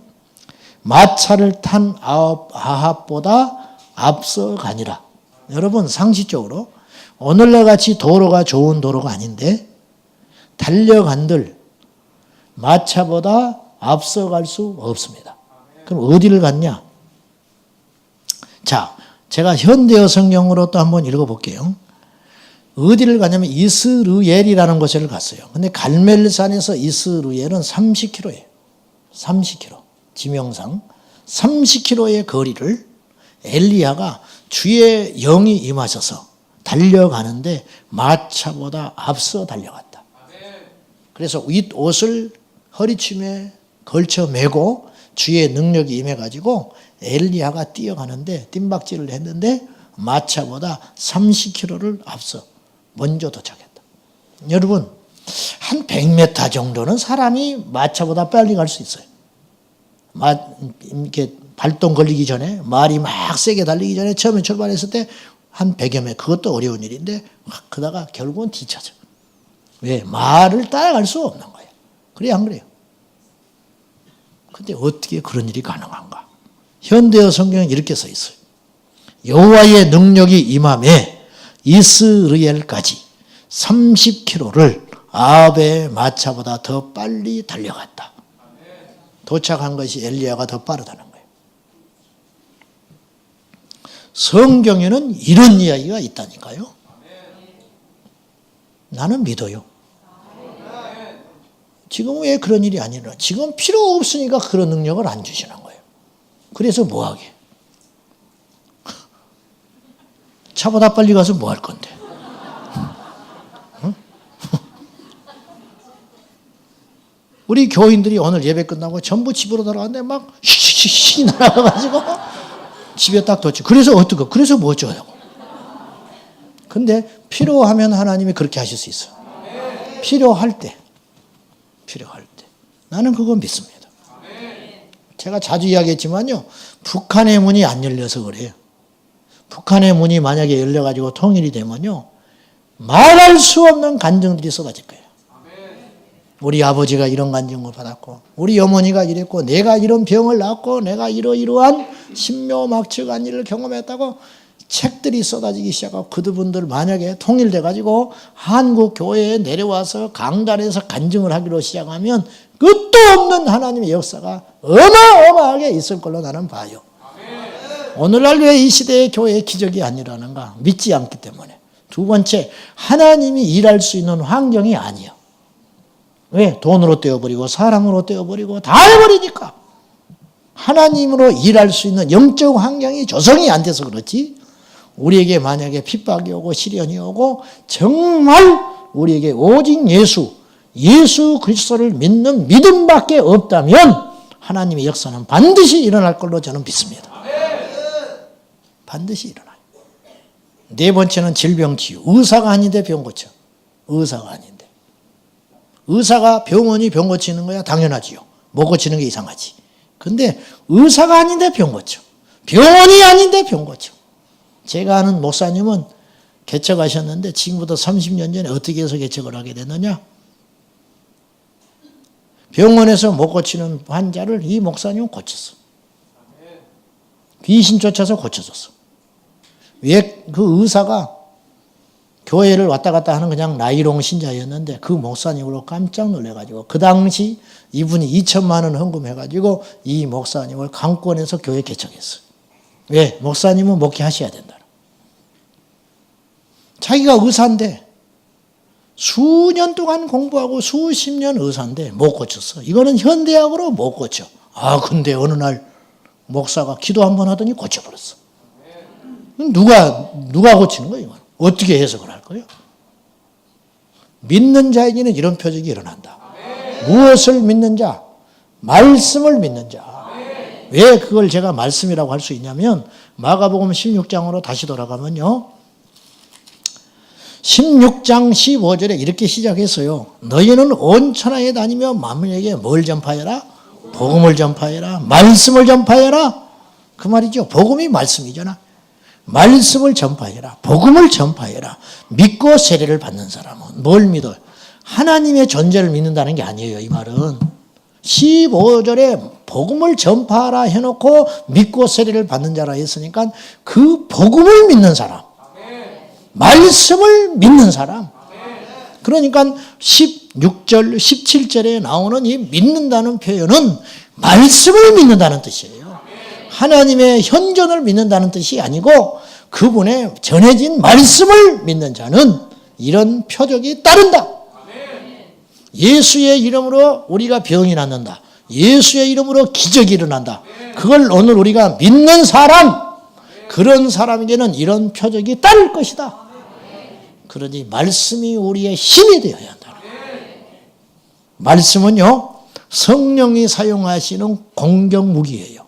Speaker 1: 마차를 탄 아합보다 앞서가니라. 여러분 상식적으로 오늘날 같이 도로가 좋은 도로가 아닌데 달려간들 마차보다 앞서갈 수 없습니다. 그럼 어디를 갔냐? 자, 제가 현대어 성경으로 또 한번 읽어볼게요. 어디를 가냐면 이스르엘이라는 곳을 갔어요. 근데 갈멜산에서 이스르엘은 30km예요. 30km. 지명상 30km의 거리를 엘리야가 주의 영이 임하셔서 달려가는데 마차보다 앞서 달려갔다. 그래서 윗옷을 허리춤에 걸쳐 매고 주의 능력이 임해가지고 엘리야가 뛰어가는데 뜀박질을 했는데 마차보다 30km를 앞서 먼저 도착했다. 여러분 한 100m 정도는 사람이 마차보다 빨리 갈 수 있어요. 이렇게 발동 걸리기 전에 말이 막 세게 달리기 전에 처음에 출발했을 때 한 100여 명 그것도 어려운 일인데 그러다가 결국은 뒤쳐져. 왜? 말을 따라갈 수 없는 거예요. 그래요 안 그래요? 근데 어떻게 그런 일이 가능한가? 현대어 성경에 이렇게 써 있어요. 여호와의 능력이 임함에 이스라엘까지 30km를 아합의 마차보다 더 빨리 달려갔다. 도착한 것이 엘리야가 더 빠르다는 거예요. 성경에는 이런 이야기가 있다니까요. 나는 믿어요. 지금 왜 그런 일이 안 일어나? 지금 필요 없으니까 그런 능력을 안 주시는 거예요. 그래서 뭐 하게? 차보다 빨리 가서 뭐 할 건데? 응? 우리 교인들이 오늘 예배 끝나고 전부 집으로 돌아갔는데 막 휘휘휘 날아가가지고 집에 딱 뒀지. 그래서 어떡해? 그래서 뭐 어쩌냐고. 근데 필요하면 하나님이 그렇게 하실 수 있어요. 필요할 때. 나는 그거 믿습니다. 제가 자주 이야기했지만요. 북한의 문이 안 열려서 그래요. 북한의 문이 만약에 열려가지고 통일이 되면요. 말할 수 없는 간증들이 쏟아질 거예요. 우리 아버지가 이런 간증을 받았고 우리 어머니가 이랬고 내가 이런 병을 낳았고 내가 이러이러한 신묘막측한 일을 경험했다고 책들이 쏟아지기 시작하고 그분들 만약에 통일돼가지고 한국 교회에 내려와서 강단에서 간증을 하기로 시작하면 끝도 없는 하나님의 역사가 어마어마하게 있을 걸로 나는 봐요. 오늘날 왜 이 시대의 교회에 기적이 안 일어나는가? 믿지 않기 때문에. 두 번째, 하나님이 일할 수 있는 환경이 아니에요. 왜? 돈으로 떼어버리고 사랑으로 떼어버리고 다 해버리니까. 하나님으로 일할 수 있는 영적 환경이 조성이 안 돼서 그렇지. 우리에게 만약에 핍박이 오고 시련이 오고 정말 우리에게 오직 예수 그리스도를 믿는 믿음밖에 없다면 하나님의 역사는 반드시 일어날 걸로 저는 믿습니다. 반드시 일어나요. 네 번째는 질병치유. 의사가 아닌데 병 고쳐. 의사가 아닌데. 의사가 병원이 병 고치는 거야 당연하지요. 못 고치는 게 이상하지. 근데 의사가 아닌데 병 고쳐. 병원이 아닌데 병 고쳐. 제가 아는 목사님은 개척하셨는데 지금부터 30년 전에 어떻게 해서 개척을 하게 됐느냐? 병원에서 못 고치는 환자를 이 목사님은 고쳤어. 귀신 쫓아서 고쳐줬어. 왜 그 의사가 교회를 왔다 갔다 하는 그냥 나이롱 신자였는데 그 목사님으로 깜짝 놀래가지고 그 당시 이분이 2천만 원 헌금해가지고 이 목사님을 강권해서 교회 개척했어요. 왜? 목사님은 목회하셔야 된다. 자기가 의사인데 수년 동안 공부하고 수십 년 의사인데 못 고쳤어. 이거는 현대학으로 못 고쳐. 아 근데 어느 날 목사가 기도 한번 하더니 고쳐버렸어. 누가 고치는 거야 이건? 어떻게 해석을 할 거예요? 믿는 자에게는 이런 표적이 일어난다. 무엇을 믿는 자? 말씀을 믿는 자. 왜 그걸 제가 말씀이라고 할 수 있냐면 마가복음 16장으로 다시 돌아가면요. 16장 15절에 이렇게 시작했어요. 너희는 온 천하에 다니며 만민에게 뭘 전파해라? 복음을 전파해라. 말씀을 전파해라. 그 말이죠. 복음이 말씀이잖아. 말씀을 전파해라. 복음을 전파해라. 믿고 세례를 받는 사람은 뭘 믿어요? 하나님의 존재를 믿는다는 게 아니에요. 이 말은 15절에 복음을 전파하라 해놓고 믿고 세례를 받는 자라 했으니까 그 복음을 믿는 사람, 말씀을 믿는 사람. 그러니까 16절, 17절에 나오는 이 믿는다는 표현은 말씀을 믿는다는 뜻이에요. 하나님의 현존을 믿는다는 뜻이 아니고 그분의 전해진 말씀을 믿는 자는 이런 표적이 따른다. 예수의 이름으로 우리가 병이 낫는다. 예수의 이름으로 기적이 일어난다. 그걸 오늘 우리가 믿는 사람, 그런 사람에게는 이런 표적이 따를 것이다. 그러니 말씀이 우리의 힘이 되어야 한다. 말씀은요, 성령이 사용하시는 공격 무기예요.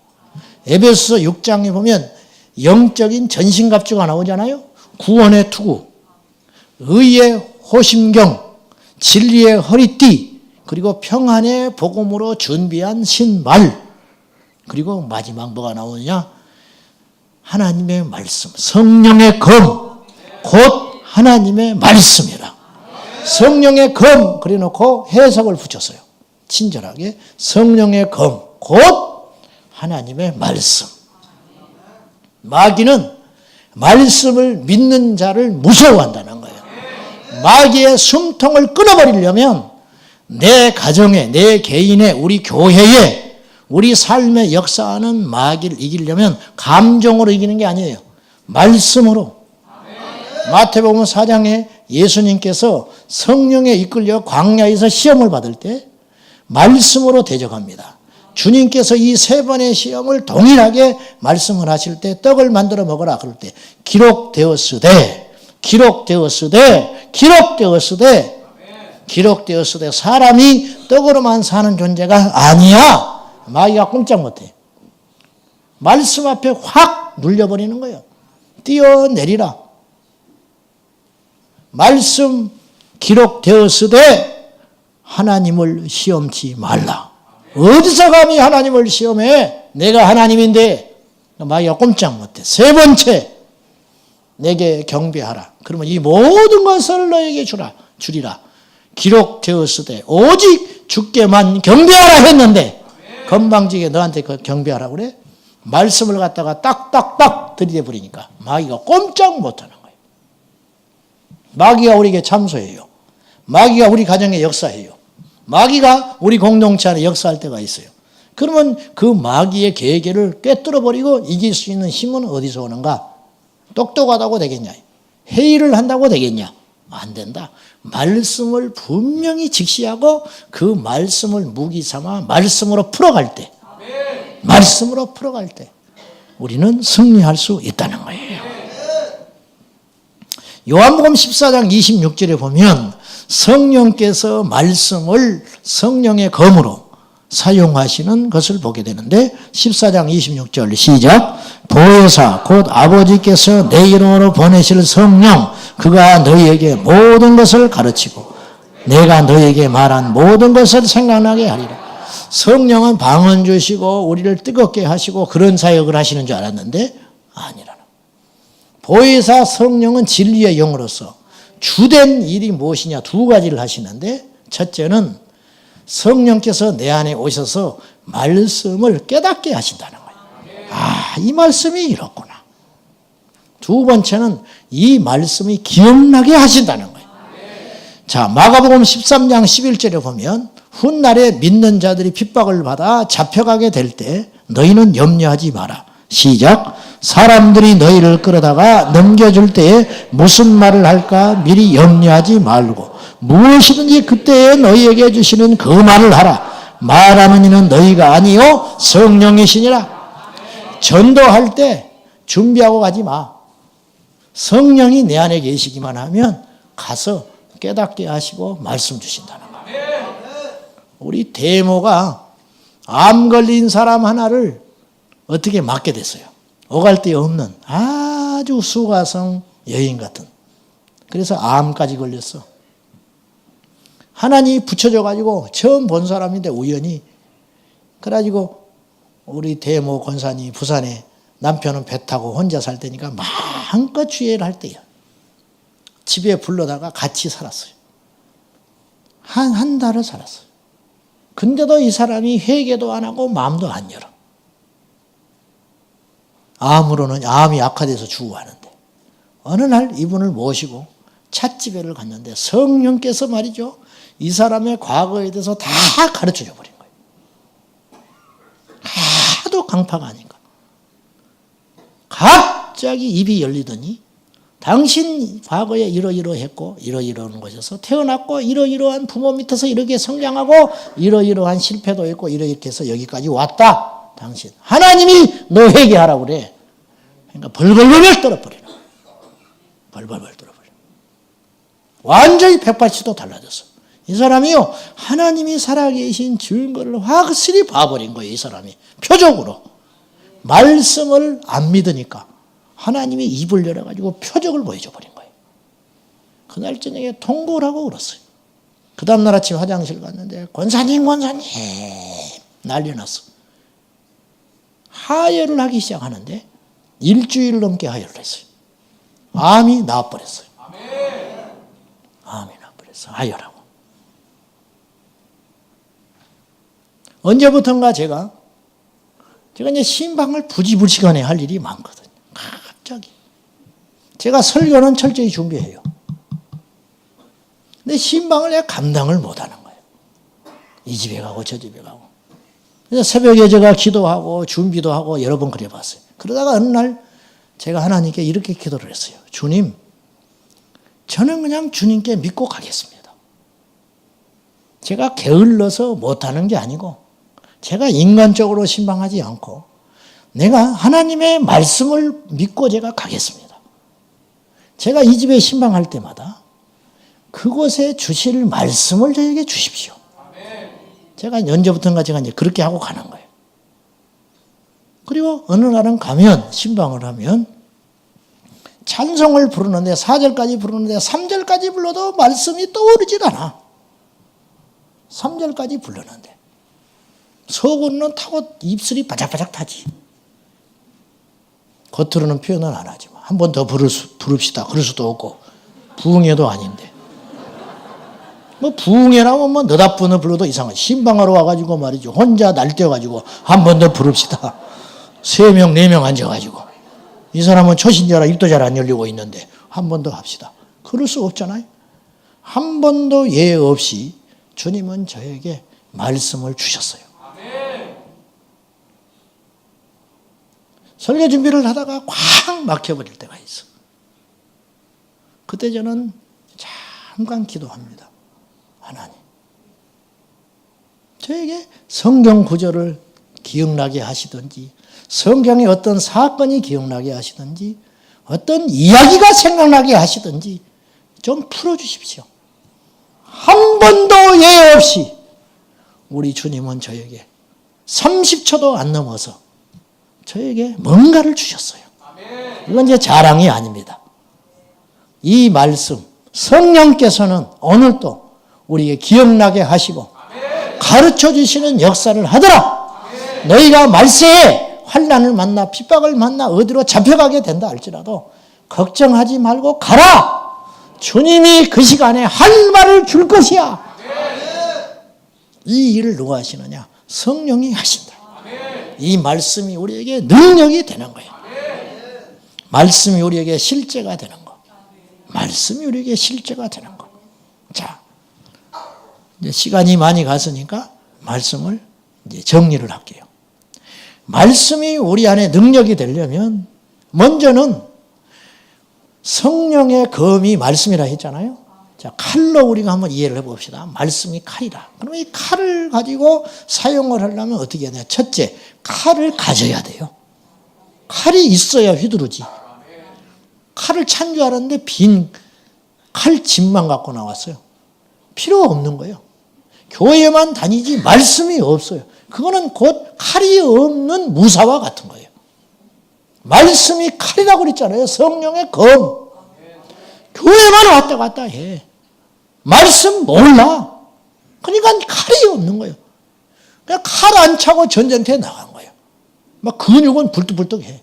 Speaker 1: 에베소서 6장에 보면 영적인 전신갑주가 나오잖아요. 구원의 투구, 의의 호심경, 진리의 허리띠, 그리고 평안의 복음으로 준비한 신발, 그리고 마지막 뭐가 나오느냐? 하나님의 말씀, 성령의 검, 곧 하나님의 말씀이라. 성령의 검 그래놓고 해석을 붙였어요. 친절하게 성령의 검, 곧 하나님의 말씀. 마귀는 말씀을 믿는 자를 무서워한다는 거예요. 마귀의 숨통을 끊어버리려면 내 가정에, 내 개인에, 우리 교회에, 우리 삶에 역사하는 마귀를 이기려면 감정으로 이기는 게 아니에요. 말씀으로. 마태복음 4장에 예수님께서 성령에 이끌려 광야에서 시험을 받을 때 말씀으로 대적합니다. 주님께서 이 세 번의 시험을 동일하게 말씀을 하실 때 떡을 만들어 먹으라 그럴 때 기록되었으되 사람이 떡으로만 사는 존재가 아니야. 마귀가 꼼짝 못해. 말씀 앞에 확 눌려버리는 거예요. 뛰어내리라. 말씀 기록되었으되 하나님을 시험치 말라. 어디서 감히 하나님을 시험해? 내가 하나님인데. 마귀가 꼼짝 못해. 세 번째, 내게 경배하라. 그러면 이 모든 것을 너에게 주리라. 기록되었으되 오직 주께만 경배하라 했는데 건방지게 너한테 경배하라 그래? 말씀을 갖다가 딱딱딱 들이대 버리니까 마귀가 꼼짝 못하는 거예요. 마귀가 우리에게 참소해요. 마귀가 우리 가정에 역사해요. 마귀가 우리 공동체 안에 역사할 때가 있어요. 그러면 그 마귀의 계계를 꿰뚫어 버리고 이길 수 있는 힘은 어디서 오는가? 똑똑하다고 되겠냐? 회의를 한다고 되겠냐? 안 된다. 말씀을 분명히 직시하고 그 말씀을 무기 삼아 말씀으로 풀어갈 때, 우리는 승리할 수 있다는 거예요. 요한복음 14장 26절에 보면 성령께서 말씀을 성령의 검으로 사용하시는 것을 보게 되는데 14장 26절 시작. 보혜사 곧 아버지께서 내 이름으로 보내실 성령 그가 너희에게 모든 것을 가르치고 내가 너희에게 말한 모든 것을 생각나게 하리라. 성령은 방언 주시고 우리를 뜨겁게 하시고 그런 사역을 하시는 줄 알았는데 아니라는. 보혜사 성령은 진리의 영으로서 주된 일이 무엇이냐 두 가지를 하시는데 첫째는 성령께서 내 안에 오셔서 말씀을 깨닫게 하신다는 거예요. 아, 이 말씀이 이렇구나. 두 번째는 이 말씀이 기억나게 하신다는 거예요. 자, 마가복음 13장 11절에 보면 훗날에 믿는 자들이 핍박을 받아 잡혀가게 될 때 너희는 염려하지 마라. 시작. 사람들이 너희를 끌어다가 넘겨줄 때에 무슨 말을 할까 미리 염려하지 말고 무엇이든지 그때에 너희에게 주시는 그 말을 하라. 말하는 이는 너희가 아니요 성령이시니라. 전도할 때 준비하고 가지 마. 성령이 내 안에 계시기만 하면 가서 깨닫게 하시고 말씀 주신다는 거예요. 우리 대모가 암 걸린 사람 하나를 어떻게 맡게 됐어요. 오갈 데 없는 아주 수가성 여인 같은. 그래서 암까지 걸렸어. 하나님이 붙여줘가지고 처음 본 사람인데 우연히 그래가지고 우리 대모 권사님 부산에 남편은 배 타고 혼자 살 때니까 마음껏 주의를 할 때야. 집에 불러다가 같이 살았어요. 한 달을 살았어요. 근데도 이 사람이 회개도 안 하고 마음도 안 열어. 암으로는 암이 악화돼서 죽어가는데 어느 날 이분을 모시고 찻집에를 갔는데 성령께서 말이죠. 이 사람의 과거에 대해서 다 가르쳐줘 버린 거예요. 하도 강파가 하니까. 갑자기 입이 열리더니 당신 과거에 이러이러했고 이러이러한 것에서 태어났고 이러이러한 부모 밑에서 이렇게 성장하고 이러이러한 실패도 했고 이렇게 해서 여기까지 왔다. 당신 하나님이 너 회개하라고 그래. 그러니까 벌벌벌 떨어버리는 거예요. 벌벌벌 떨어버리는 완전히 180도 달라졌어. 이 사람이요 하나님이 살아계신 증거를 확실히 봐버린 거예요. 이 사람이 표적으로 말씀을 안 믿으니까 하나님이 입을 열어가지고 표적을 보여줘 버린 거예요. 그날 저녁에 통곡을 하고 울었어요. 그 다음날 아침 화장실 갔는데 권사님 난리 났어. 하혈을 하기 시작하는데 일주일 넘게 하혈을 했어요. 암이 나와버렸어요. 암이 나와버렸어요. 하혈하고. 언제부턴가 제가 이제 신방을 부지불식간에 할 일이 많거든요. 갑자기. 제가 설교는 철저히 준비해요. 근데 신방을 내가 감당을 못하는 거예요. 이 집에 가고 저 집에 가고. 그래서 새벽에 제가 기도하고 준비도 하고 여러 번 그래봤어요. 그러다가 어느 날 제가 하나님께 이렇게 기도를 했어요. 주님, 저는 그냥 주님께 믿고 가겠습니다. 제가 게을러서 못하는 게 아니고 제가 인간적으로 신방하지 않고 내가 하나님의 말씀을 믿고 제가 가겠습니다. 제가 이 집에 신방할 때마다 그곳에 주실 말씀을 저에게 주십시오. 제가 언제부턴가 제가 이제 그렇게 하고 가는 거예요. 그리고 어느 날은 가면 신방을 하면 찬송을 부르는데 4절까지 부르는데 3절까지 불러도 말씀이 떠오르질 않아. 3절까지 부르는데 속으로는 타고 입술이 바짝바짝 타지. 겉으로는 표현을 안 하지만 한 번 더 부릅시다. 그럴 수도 없고 부흥회도 아닌데 뭐 부흥회라면 뭐 너답분을 불러도 이상하지. 신방하러 와가지고 말이죠. 혼자 날뛰어가지고 한 번 더 부릅시다. 3명 4명 앉아가지고 이 사람은 초신자라 입도 잘 안 열리고 있는데 한 번 더 합시다. 그럴 수 없잖아요. 한 번도 예 없이 주님은 저에게 말씀을 주셨어요. 설교 준비를 하다가 콱 막혀버릴 때가 있어. 그때 저는 잠깐 기도합니다. 하나님, 저에게 성경 구절을 기억나게 하시든지 성경의 어떤 사건이 기억나게 하시든지 어떤 이야기가 생각나게 하시든지 좀 풀어주십시오. 한 번도 예 없이 우리 주님은 저에게 30초도 안 넘어서 저에게 뭔가를 주셨어요. 이건 이제 자랑이 아닙니다. 이 말씀 성령께서는 오늘도 우리에게 기억나게 하시고 가르쳐 주시는 역사를 하더라. 너희가 말세에 환난을 만나 핍박을 만나 어디로 잡혀가게 된다 할지라도 걱정하지 말고 가라. 주님이 그 시간에 할 말을 줄 것이야. 이 일을 누가 하시느냐? 성령이 하신다. 이 말씀이 우리에게 능력이 되는 거예요. 말씀이 우리에게 실제가 되는 거. 말씀이 우리에게 실제가 되는 거. 자, 이제 시간이 많이 갔으니까 말씀을 이제 정리를 할게요. 말씀이 우리 안에 능력이 되려면 먼저는 성령의 검이 말씀이라 했잖아요. 자, 칼로 우리가 한번 이해를 해봅시다. 말씀이 칼이다. 그러면 이 칼을 가지고 사용을 하려면 어떻게 해야 돼요? 첫째, 칼을 가져야 돼요. 칼이 있어야 휘두르지. 칼을 찬 줄 알았는데 빈 칼집만 갖고 나왔어요. 필요 없는 거예요. 교회만 다니지 말씀이 없어요. 그거는 곧 칼이 없는 무사와 같은 거예요. 말씀이 칼이라고 그랬잖아요. 성령의 검. 교회만 왔다 갔다 해. 말씀 몰라. 그러니까 칼이 없는 거예요. 그냥 칼 안 차고 전쟁터에 나간 거예요. 막 근육은 불뚝불뚝해.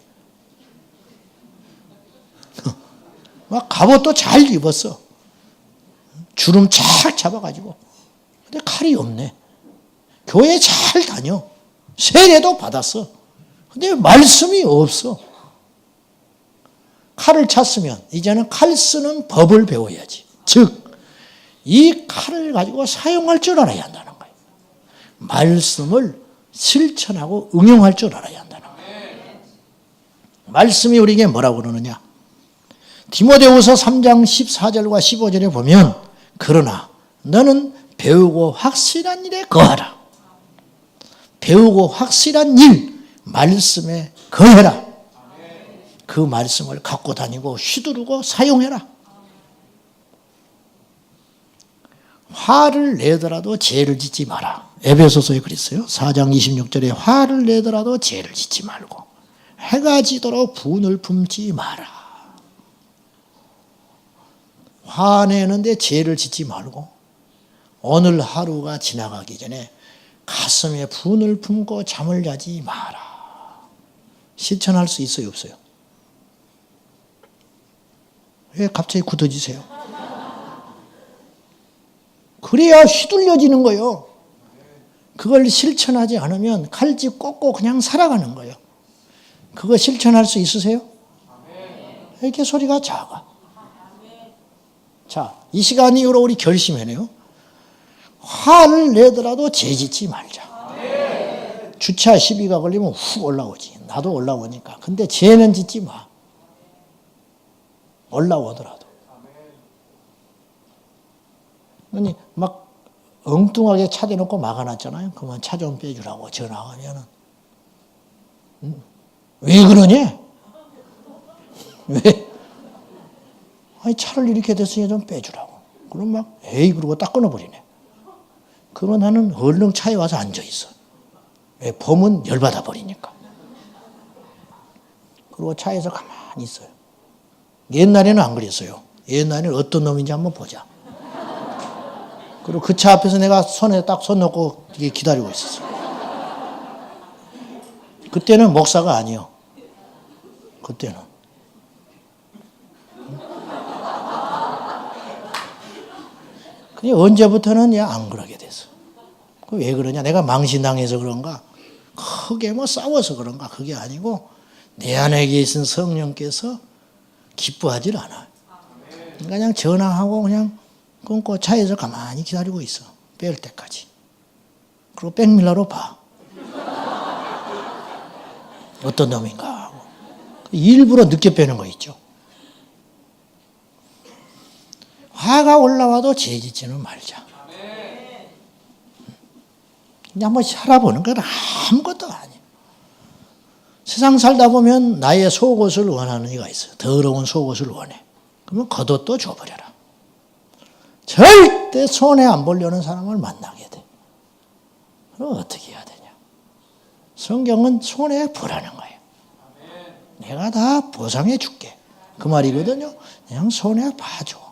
Speaker 1: 막 갑옷도 잘 입었어. 주름 착 잡아가지고. 근데 칼이 없네. 교회 잘 다녀. 세례도 받았어. 근데 말씀이 없어. 칼을 찾으면 이제는 칼 쓰는 법을 배워야지. 즉, 이 칼을 가지고 사용할 줄 알아야 한다는 거예요. 말씀을 실천하고 응용할 줄 알아야 한다는 거예요. 말씀이 우리에게 뭐라고 그러느냐. 디모데후서 3장 14절과 15절에 보면 그러나 너는 배우고 확실한 일에 거하라. 배우고 확실한 일, 말씀에 거해라. 그 말씀을 갖고 다니고 휘두르고 사용해라. 화를 내더라도 죄를 짓지 마라. 에베소서에 그랬어요. 4장 26절에 화를 내더라도 죄를 짓지 말고 해가 지도록 분을 품지 마라. 화내는데 죄를 짓지 말고 오늘 하루가 지나가기 전에 가슴에 분을 품고 잠을 자지 마라. 실천할 수 있어요, 없어요? 왜 갑자기 굳어지세요? 그래야 휘둘려지는 거예요. 그걸 실천하지 않으면 칼집 꽂고 그냥 살아가는 거예요. 그거 실천할 수 있으세요? 왜 이렇게 소리가 작아? 자, 이 시간 이후로 우리 결심해내요. 화를 내더라도 죄짓지 말자. 주차 시비가 걸리면 훅 올라오지. 나도 올라오니까. 근데 죄는 짓지 마. 올라오더라도. 아니, 막 엉뚱하게 차 대놓고 막아놨잖아요. 그러면 차 좀 빼주라고 전화하면은. 왜 그러니? 왜? 아니, 차를 이렇게 됐으니 좀 빼주라고. 그럼 막, 에이, 그러고 딱 끊어버리네. 그러면 나는 얼른 차에 와서 앉아있어. 왜? 범은 열받아 버리니까. 그리고 차에서 가만히 있어요. 옛날에는 안 그랬어요. 옛날에는 어떤 놈인지 한번 보자. 그리고 그 차 앞에서 내가 손에 딱 손 놓고 기다리고 있었어요. 그때는 목사가 아니요. 그때는. 근데 언제부터는 안 그러게 됐어. 왜 그러냐? 내가 망신당해서 그런가? 크게 뭐 싸워서 그런가? 그게 아니고 내 안에 계신 성령께서 기뻐하질 않아요. 그냥 전화하고 그냥 끊고 차에서 가만히 기다리고 있어. 뺄 때까지. 그리고 백밀러로 봐. 어떤 놈인가 하고. 일부러 늦게 빼는 거 있죠. 화가 올라와도 죄짓지는 말자. 그냥 한번 살아보는 건 아무것도 아니에요. 세상 살다 보면 나의 속옷을 원하는 이가 있어요. 더러운 속옷을 원해. 그러면 겉옷도 줘버려라. 절대 손해 안 보려는 사람을 만나게 돼. 그럼 어떻게 해야 되냐? 성경은 손해 보라는 거예요. 내가 다 보상해 줄게. 그 말이거든요. 그냥 손해 봐줘.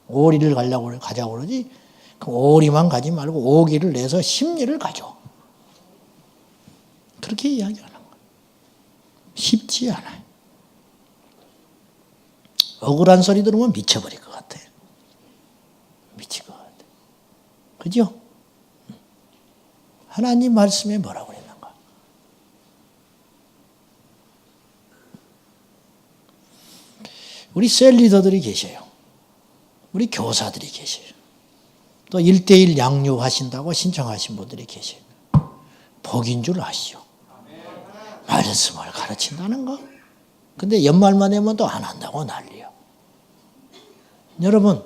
Speaker 1: 오리를 가자고 그러지. 그 오리만 가지 말고 오기를 내서 심리를 가져. 그렇게 이야기하는 거예요. 쉽지 않아요. 억울한 소리 들으면 미쳐버릴 것 같아요. 미칠 것 같아요. 그죠? 하나님 말씀에 뭐라고 그랬는가? 우리 셀리더들이 계셔요. 우리 교사들이 계셔요. 또 1:1 양육하신다고 신청하신 분들이 계셔요. 복인 줄 아시죠? 말씀을 가르친다는 거. 근데 연말만 되면 또 안 한다고 난리요. 여러분,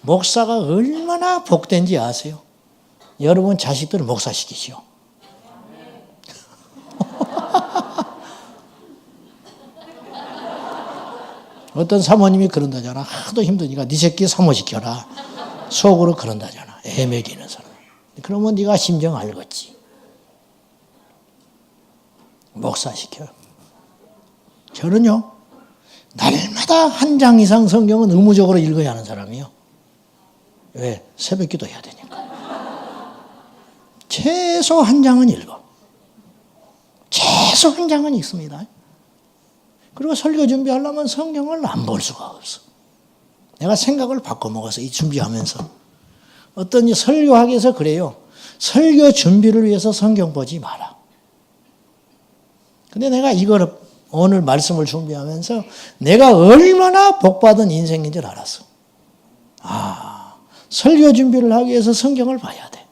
Speaker 1: 목사가 얼마나 복된지 아세요? 여러분 자식들을 목사시키시오. 어떤 사모님이 그런다잖아. 하도 힘드니까 네 새끼 사모시켜라. 속으로 그런다잖아. 애매기는 사람. 그러면 네가 심정 알겠지. 목사시켜. 저는요, 날마다 한 장 이상 성경은 의무적으로 읽어야 하는 사람이요. 왜? 새벽 기도 해야 되니까. 최소 한 장은 읽어. 최소 한 장은 읽습니다. 그리고 설교 준비하려면 성경을 안 볼 수가 없어. 내가 생각을 바꿔먹어서 이 준비하면서 어떤 이 설교학에서 그래요. 설교 준비를 위해서 성경 보지 마라. 근데 내가 이걸 오늘 말씀을 준비하면서 내가 얼마나 복받은 인생인 줄 알았어. 설교 준비를 하기 위해서 성경을 봐야 돼.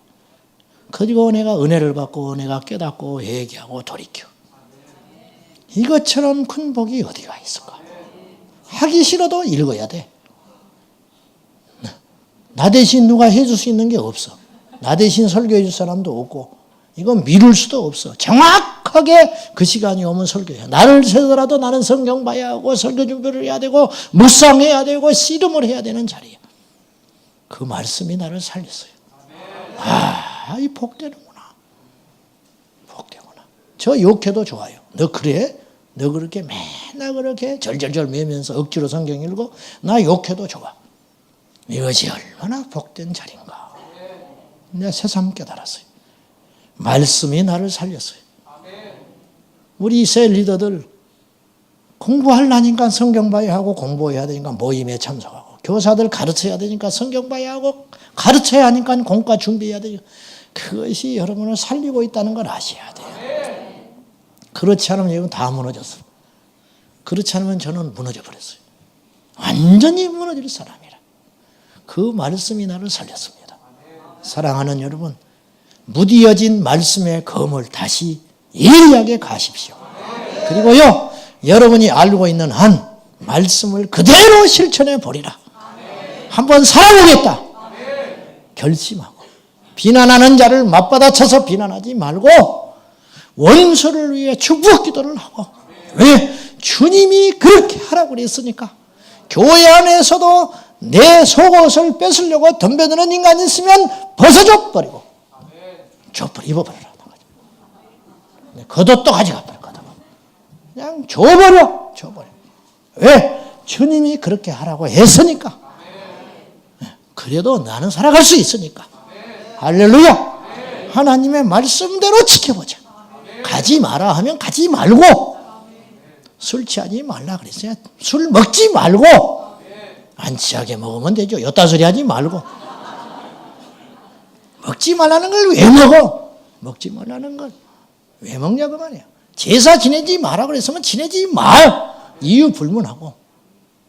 Speaker 1: 그리고 내가 은혜를 받고 내가 깨닫고 회개하고 돌이켜. 이것처럼 큰 복이 어디가 있을까? 하기 싫어도 읽어야 돼. 나 대신 누가 해줄 수 있는 게 없어. 나 대신 설교해 줄 사람도 없고 이건 미룰 수도 없어. 정확하게 그 시간이 오면 설교해. 나를 세더라도 나는 성경 봐야 하고 설교 준비를 해야 되고 묵상해야 되고 씨름을 해야 되는 자리야. 그 말씀이 나를 살렸어요. 이 복되는구나. 복되구나. 저 욕해도 좋아요. 너 그래? 너 그렇게 맨날 그렇게 절절절 매면서 억지로 성경 읽고 나 욕해도 좋아. 이것이 얼마나 복된 자리인가. 내가 새삼 깨달았어요. 말씀이 나를 살렸어요. 우리 셀 리더들 공부하려니까 성경 봐야 하고 공부해야 되니까 모임에 참석하고 교사들 가르쳐야 되니까 성경 봐야 하고 가르쳐야 하니까 공과 준비해야 되니까 그것이 여러분을 살리고 있다는 걸 아셔야 돼요. 그렇지 않으면 여러분 다 무너졌어요. 그렇지 않으면 저는 무너져 버렸어요. 완전히 무너질 사람이라. 그 말씀이 나를 살렸습니다. 사랑하는 여러분, 무디어진 말씀의 검을 다시 예리하게 가십시오. 그리고요, 여러분이 알고 있는 한 말씀을 그대로 실천해 보리라. 한번 살아보겠다. 결심하고 비난하는 자를 맞받아쳐서 비난하지 말고 원수를 위해 축복 기도를 하고 왜? 주님이 그렇게 하라고 그랬으니까. 교회 안에서도 내 속옷을 뺏으려고 덤벼드는 인간이 있으면 벗어줘 버리고 입어버려라. 겉옷도 가져가 버려. 그냥 줘버려. 왜? 주님이 그렇게 하라고 했으니까. 그래도 나는 살아갈 수 있으니까. 할렐루야. 하나님의 말씀대로 지켜보자. 가지 마라 하면 가지 말고, 술 취하지 말라 그랬어요. 술 먹지 말고 안 취하게 먹으면 되죠. 요따 소리 하지 말고. 먹지 말라는 걸 왜 먹어? 먹지 말라는 걸 왜 먹냐고 말이야. 제사 지내지 마라 그랬으면 지내지 말. 이유 불문하고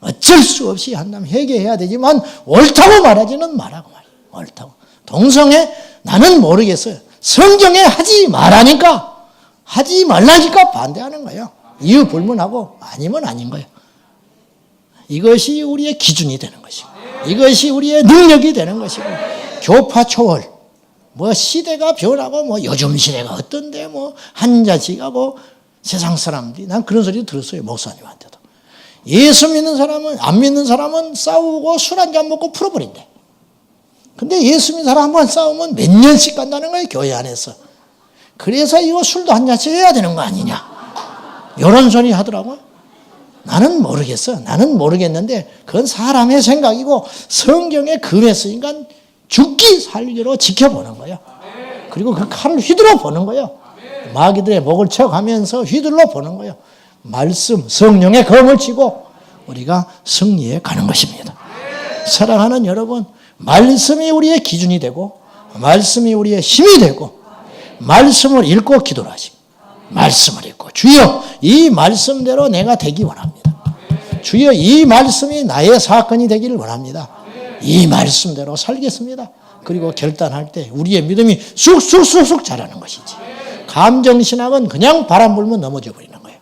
Speaker 1: 어쩔 수 없이 한다면 회개해야 되지만 옳다고 말하지는 말라고 말이야. 옳다고. 동성애 나는 모르겠어요. 성경에 하지 말라니까, 하지 말라니까 반대하는 거예요. 이유 불문하고 아니면 아닌 거예요. 이것이 우리의 기준이 되는 것이고 이것이 우리의 능력이 되는 것이고 교파 초월 시대가 변하고 요즘 시대가 어떤데 한자식하고 세상 사람들이 난 그런 소리 들었어요. 목사님한테도. 예수 믿는 사람은 안 믿는 사람은 싸우고 술 한잔 먹고 풀어버린대. 근데 예수 믿는 사람 한번 싸우면 몇 년씩 간다는 거예요. 교회 안에서. 그래서 이거 술도 한 잔씩 해야 되는 거 아니냐 이런 소리 하더라고요. 나는 모르겠어. 나는 모르겠는데 그건 사람의 생각이고 성경에 금했으니까 죽기 살기로 지켜보는 거예요. 그리고 그 칼을 휘둘러 보는 거예요. 마귀들의 목을 쳐가면서 휘둘러 보는 거예요. 말씀, 성령의 검을 쥐고 우리가 승리해 가는 것입니다. 사랑하는 여러분, 말씀이 우리의 기준이 되고 말씀이 우리의 힘이 되고 말씀을 읽고 기도를 하시고 말씀을 읽고 주여 이 말씀대로 내가 되기 원합니다. 주여 이 말씀이 나의 사건이 되기를 원합니다. 이 말씀대로 살겠습니다. 그리고 결단할 때 우리의 믿음이 쑥쑥쑥쑥 자라는 것이지. 감정신학은 그냥 바람 불면 넘어져 버리는 거예요.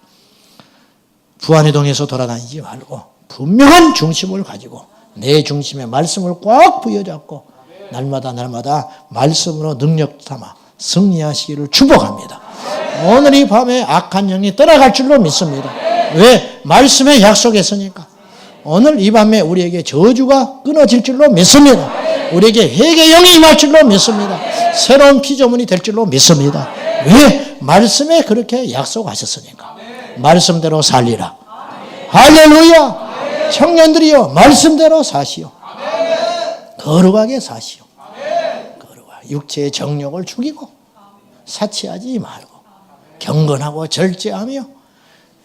Speaker 1: 부안회동에서 돌아다니지 말고 분명한 중심을 가지고 내 중심에 말씀을 꽉 부여잡고 날마다 말씀으로 능력 삼아 승리하시기를 축복합니다. 오늘 이 밤에 악한 영이 떠나갈 줄로 믿습니다. 왜? 말씀에 약속했으니까. 오늘 이 밤에 우리에게 저주가 끊어질 줄로 믿습니다. 우리에게 회개의 영이 임할 줄로 믿습니다. 새로운 피조물이 될 줄로 믿습니다. 왜? 말씀에 그렇게 약속하셨으니까. 말씀대로 살리라. 할렐루야. 청년들이여 말씀대로 사시오. 거룩하게 사시오. 거룩하게. 육체의 정욕을 죽이고 사치하지 말고 경건하고 절제하며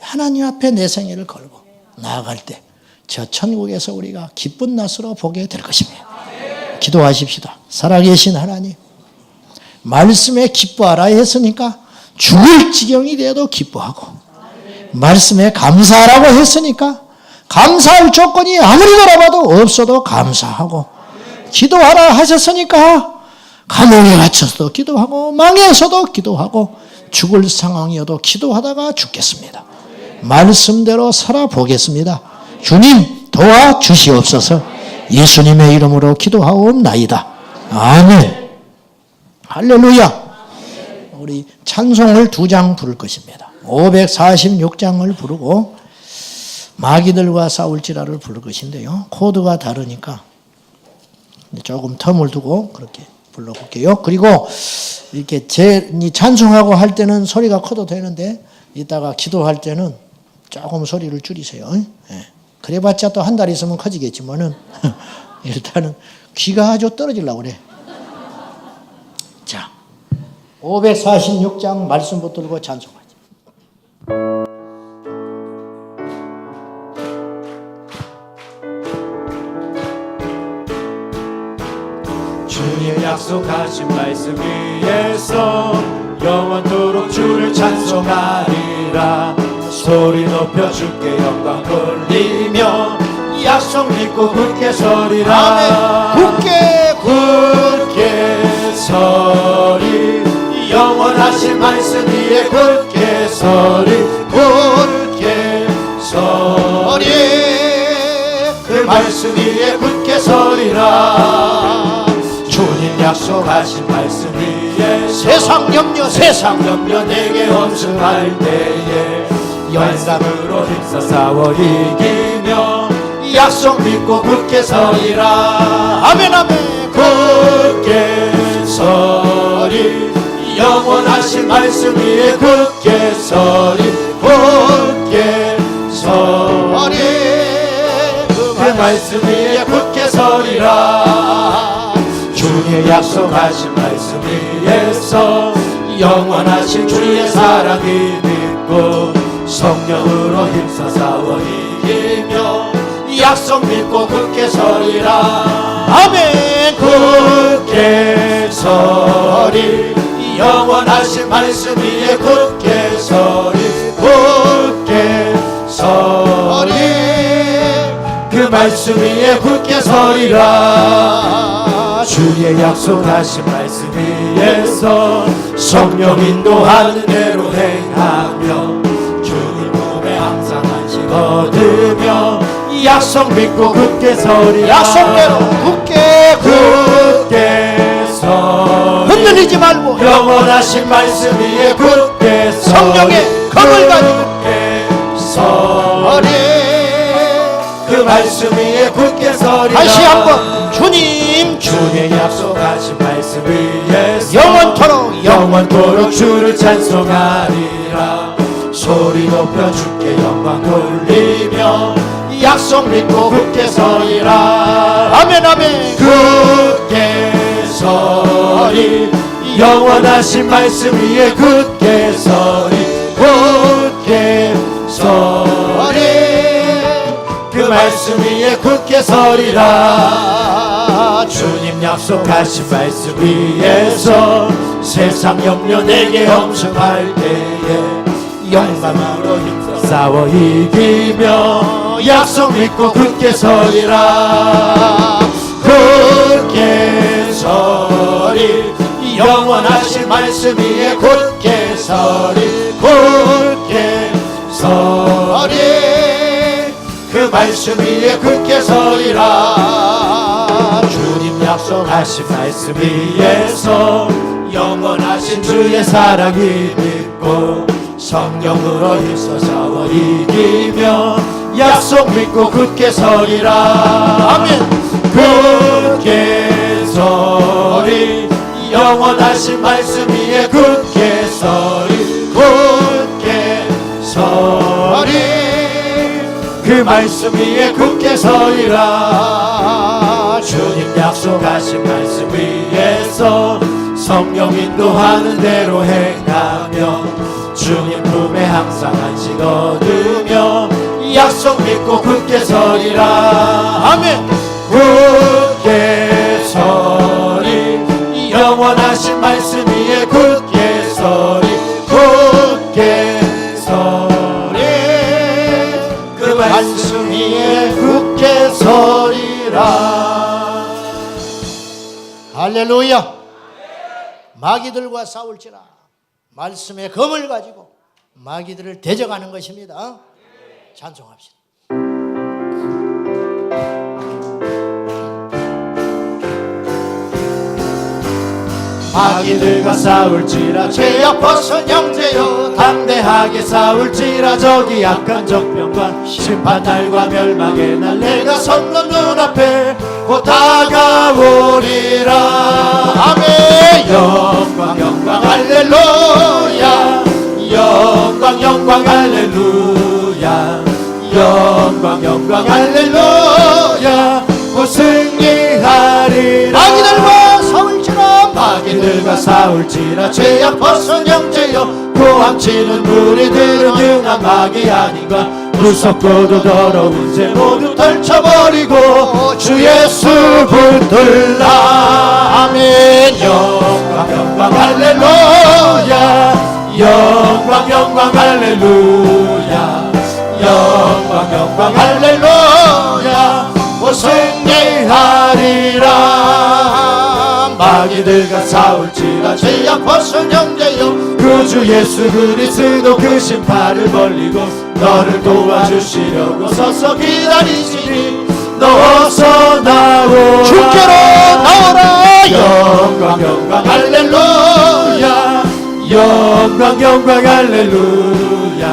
Speaker 1: 하나님 앞에 내 생애를 걸고 나아갈 때 저 천국에서 우리가 기쁜 낫으로 보게 될 것입니다. 기도하십시다. 살아계신 하나님, 말씀에 기뻐하라 했으니까 죽을 지경이 돼도 기뻐하고, 말씀에 감사하라고 했으니까 감사할 조건이 아무리 돌아봐도 없어도 감사하고, 기도하라 하셨으니까 감옥에 갇혀서도 기도하고 망해서도 기도하고 죽을 상황이어도 기도하다가 죽겠습니다. 말씀대로 살아보겠습니다. 주님 도와주시옵소서. 예수님의 이름으로 기도하옵나이다. 아멘. 할렐루야. 우리 찬송을 2장 부를 것입니다. 546장을 부르고 마귀들과 싸울지라를 부를 것인데요. 코드가 다르니까 조금 텀을 두고 그렇게 불러볼게요. 그리고 이렇게 찬송하고 할 때는 소리가 커도 되는데 이따가 기도할 때는 조금 소리를 줄이세요. 예. 그래봤자 또 한 달 있으면 커지겠지만은 일단은 귀가 아주 떨어지려고 그래. 자, 546장 말씀 붙들고 찬송하자.
Speaker 2: 주님 약속하신 말씀 위에서 영원토록 주를 찬송하리라. 소리 높여 주께 영광 돌리며 약속 믿고 굳게 서리라. 굳게 서리. 영원하신 말씀 위에 굳게 서리. 굳게 서리. 그 말씀 위에 굳게 서리라. 주님 약속하신 말씀 위에 세상 염려 내게 엄습할 때에 영광으로 힘써 싸워 이기며 약속 믿고 굳게 서리라. 아멘 아멘. 굳게 서리. 영원하신 말씀 위에 굳게 서리. 굳게 서리. 그 말씀 위에 굳게 서리라. 주의 약속하신 말씀 위에서 영원하신 주의 사랑이 믿고 성령으로 힘써 싸워 이기며 약속 믿고 굳게 서리라. 아멘. 굳게 서리. 영원하신 말씀 위에 굳게 서리. 굳게 서리. 그 말씀 위에 굳게 서리라. 주의 약속하신 말씀 위에서 성령 인도하는 대로 행하며 주님 몸에 항상 안식 얻으며 약속 믿고 굳게 서리라. 약속대로 굳게 서리. 흔들리지 말고 영원하신 말씀 위에 굳게 서리. 성령의 검을 가지고 굳게 서리. 그 말씀 위에 굳게 서리라. 다시 한번 주님 약속하신 말씀 위에서 영원토록 주를 찬송하리라. 소리 높여 주께 영광 돌리며 약속 믿고 굳게 서리라. 아멘 아멘. 굳게 서리. 영원하신 말씀 위에 굳게 서리. 굳게 서리. 그 말씀 위에 굳게 서리라. 주님 약속하신 말씀 위에서 세상 염려 내게 엄습할 때에 영광으로 힘써 싸워 이기며 약속 믿고 굳게 서리라. 굳게 서리. 영원하신 말씀 위에 굳게 서리. 굳게 서리. 그 말씀 위에 굳게 서리라. 주님 약속하신 말씀 위에서 영원하신 주의 사랑이 믿고 성령으로 힘써 싸워 이기며 약속 믿고 굳게 서리라. 아멘. 굳게 서리. 영원하신 말씀 위에 굳게 서리. 굳게 서리. 그 말씀 위에 굳게 서리라. 주님 약속하신 말씀 위에서 성령 인도하는 대로 행하며 주님 품에 항상 안식 얻으며 약속 믿고 굳게 서리라. 아멘. 굳게 서
Speaker 1: 말씀 위에 굳게 서리라. 할렐루야. 마귀들과 싸울지라. 말씀의 검을 가지고 마귀들을 대적하는 것입니다. 찬송합시다.
Speaker 2: 마귀들과 싸울지라 죄악 벗은 형제여, 담대하게 싸울지라 저기 악한 적병과 심판날과 멸망의 날 내가 섰는 눈앞에 곧 다가오리라. 아멘. 영광 영광 할렐루야. 영광 영광 할렐루야. 영광 영광 할렐루야. 곧 승리하리라.
Speaker 1: 마귀들과 싸울지라.
Speaker 2: 마귀들과 싸울지라 죄악 벗은 형제여, 고함치는 우리들은 융한 마귀 아닌가. 무섭고도 더러운 죄 모두 덜쳐버리고 주 예수 붙들라. 아멘. 영광 영광 할렐루야. 영광 영광 할렐루야. 영광 영광 할렐루야. 곧 승리하리라. 마귀들과 싸울지라 죄악 벗은 형제여, 구주 예수 그리스도 그 신발을 벌리고 너를 도와주시려고 서서 기다리시니 너 어서 나오라.
Speaker 1: 주께로 나오라.
Speaker 2: 영광 영광 할렐루야. 영광 영광 할렐루야.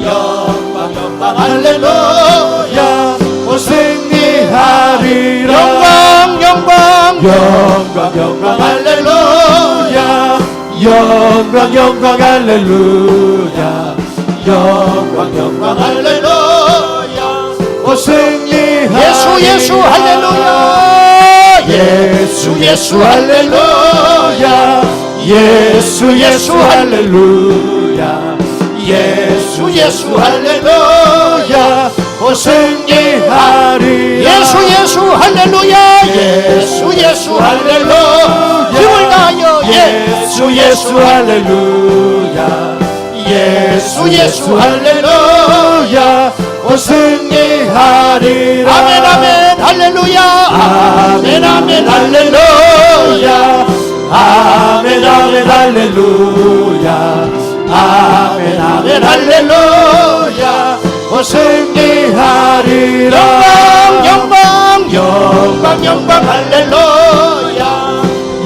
Speaker 2: 영광 영광 할렐루야. 곧 승리하리라.
Speaker 1: 영광 영광
Speaker 2: 영광 영광 할렐루야. 영광 영광 할렐루야. 영광 영광 할렐루야. 곧 승리하리라.
Speaker 1: 예수 예수 할렐루야.
Speaker 2: 예수 예수 할렐루야. 예수 예수 할렐루야. 예수 예수 할렐루야. 곧 승리하리라.
Speaker 1: 예수 예수 할렐루야. 예수 예수 할렐루야. 힘을 다하여
Speaker 2: 예수 예수 할렐루야. 예수 예수 할렐루야. 곧 승리하리라.
Speaker 1: 아멘 아멘 할렐루야.
Speaker 2: 아멘 아멘 할렐루야. 아멘 아멘 할렐루야. 아멘 아멘 할렐루야. 곧 승리하리라.
Speaker 1: 영광
Speaker 2: 영광 영광 할렐루야.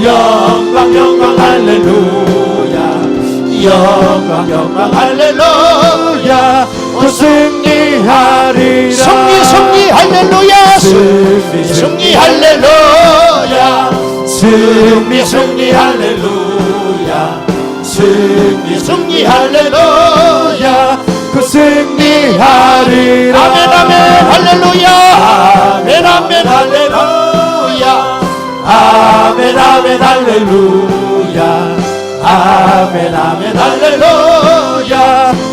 Speaker 2: 영광 영광 할렐루야. 영광 영광 할렐루야. 곧 승리하리라.
Speaker 1: 승리 승리 할렐루야.
Speaker 2: 승리 할렐루야. 승리 승리 할렐루야. 승리 할렐루야. 곧 승리하리라.
Speaker 1: 아멘 아멘 할렐루야.
Speaker 2: 아멘 아멘 할렐루야. 아멘 아멘 할렐루야. 아멘 아멘 할렐루야.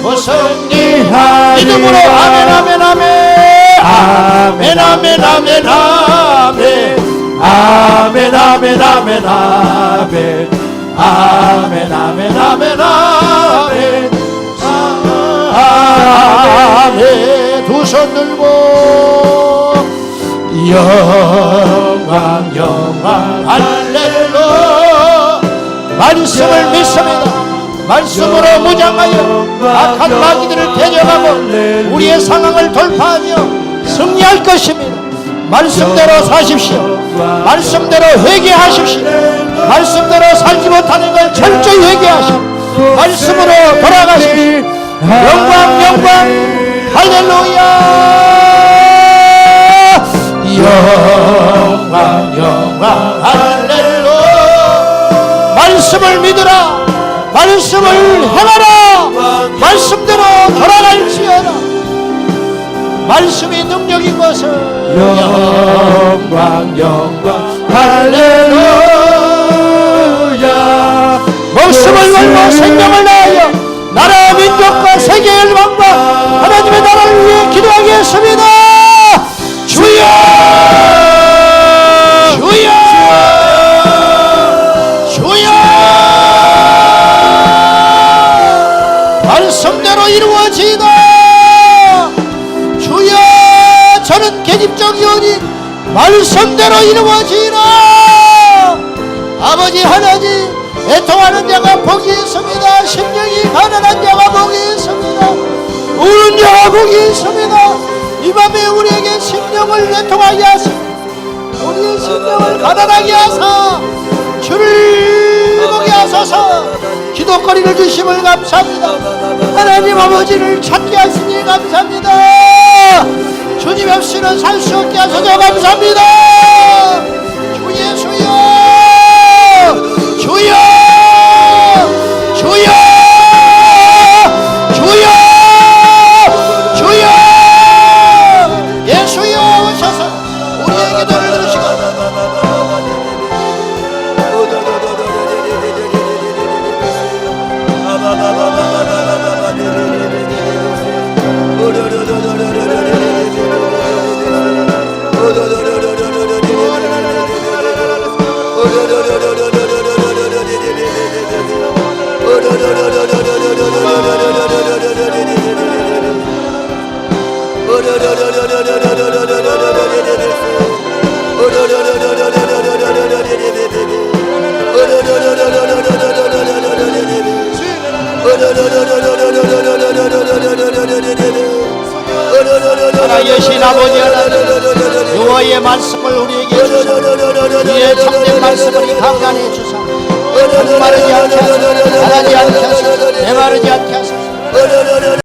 Speaker 2: 곧 승리하리라.
Speaker 1: 믿음으로 아멘 아멘 아멘
Speaker 2: 아멘 아멘 아멘 아멘. 아멘 아멘 아멘 아멘. 아멘 아멘 아멘 아멘.
Speaker 1: 아멘. 두 손 들고
Speaker 2: 영광 영광 할렐루야.
Speaker 1: 말씀을 믿습니다. 말씀으로 무장하여 악한 마귀들을 대적하고 우리의 상황을 돌파하며 승리할 것입니다. 말씀대로 사십시오. 말씀대로 회개하십시오. 말씀대로 살지 못하는 걸 철저히 회개하시고 말씀으로 돌아가십시오. 영광 영광 할렐루야.
Speaker 2: 영광 영광 할렐루야.
Speaker 1: 말씀을 믿으라. 말씀을 행하라. 말씀대로 돌아갈지어다. 말씀이 능력인 것을
Speaker 2: 영광 영광 할렐루야.
Speaker 1: 목숨을 걸고 생명을 다하여 나라 민족과 세계 열방과 하나님의 나라를 위해 기도하겠습니다. 주여 주여 주여. 말씀대로 이루어지다. 주여 저는 계집종이 오니 말씀대로 이루어지라. 아버지 하나님, 애통하는 자가 복이 있습니다. 심령이 가난한 자가 복이 있습니다. 우는 자가 복이 있습니다. 이 밤에 우리에게 심령을 애통하게 하시고 우리의 심령을 가난하게 하사 주를 보게 하소서. 기도거리를 주심을 감사합니다. 하나님 아버지를 찾게 하시니 감사합니다. 주님 없이는 살 수 없게 하셔서 감사합니다. 주 예수여, 주여, 주여, 주여, 주여, 예수여 오셔서 우리의 기도를 들으시고 살아계신 아버지 하나님, 여호와의 말씀을 우리에게 주사 그의 참된 말씀을 이 강간에 주사 목마르지 않게 하소서, 가라지 않게 하소서, 메마르지 않게 하소서.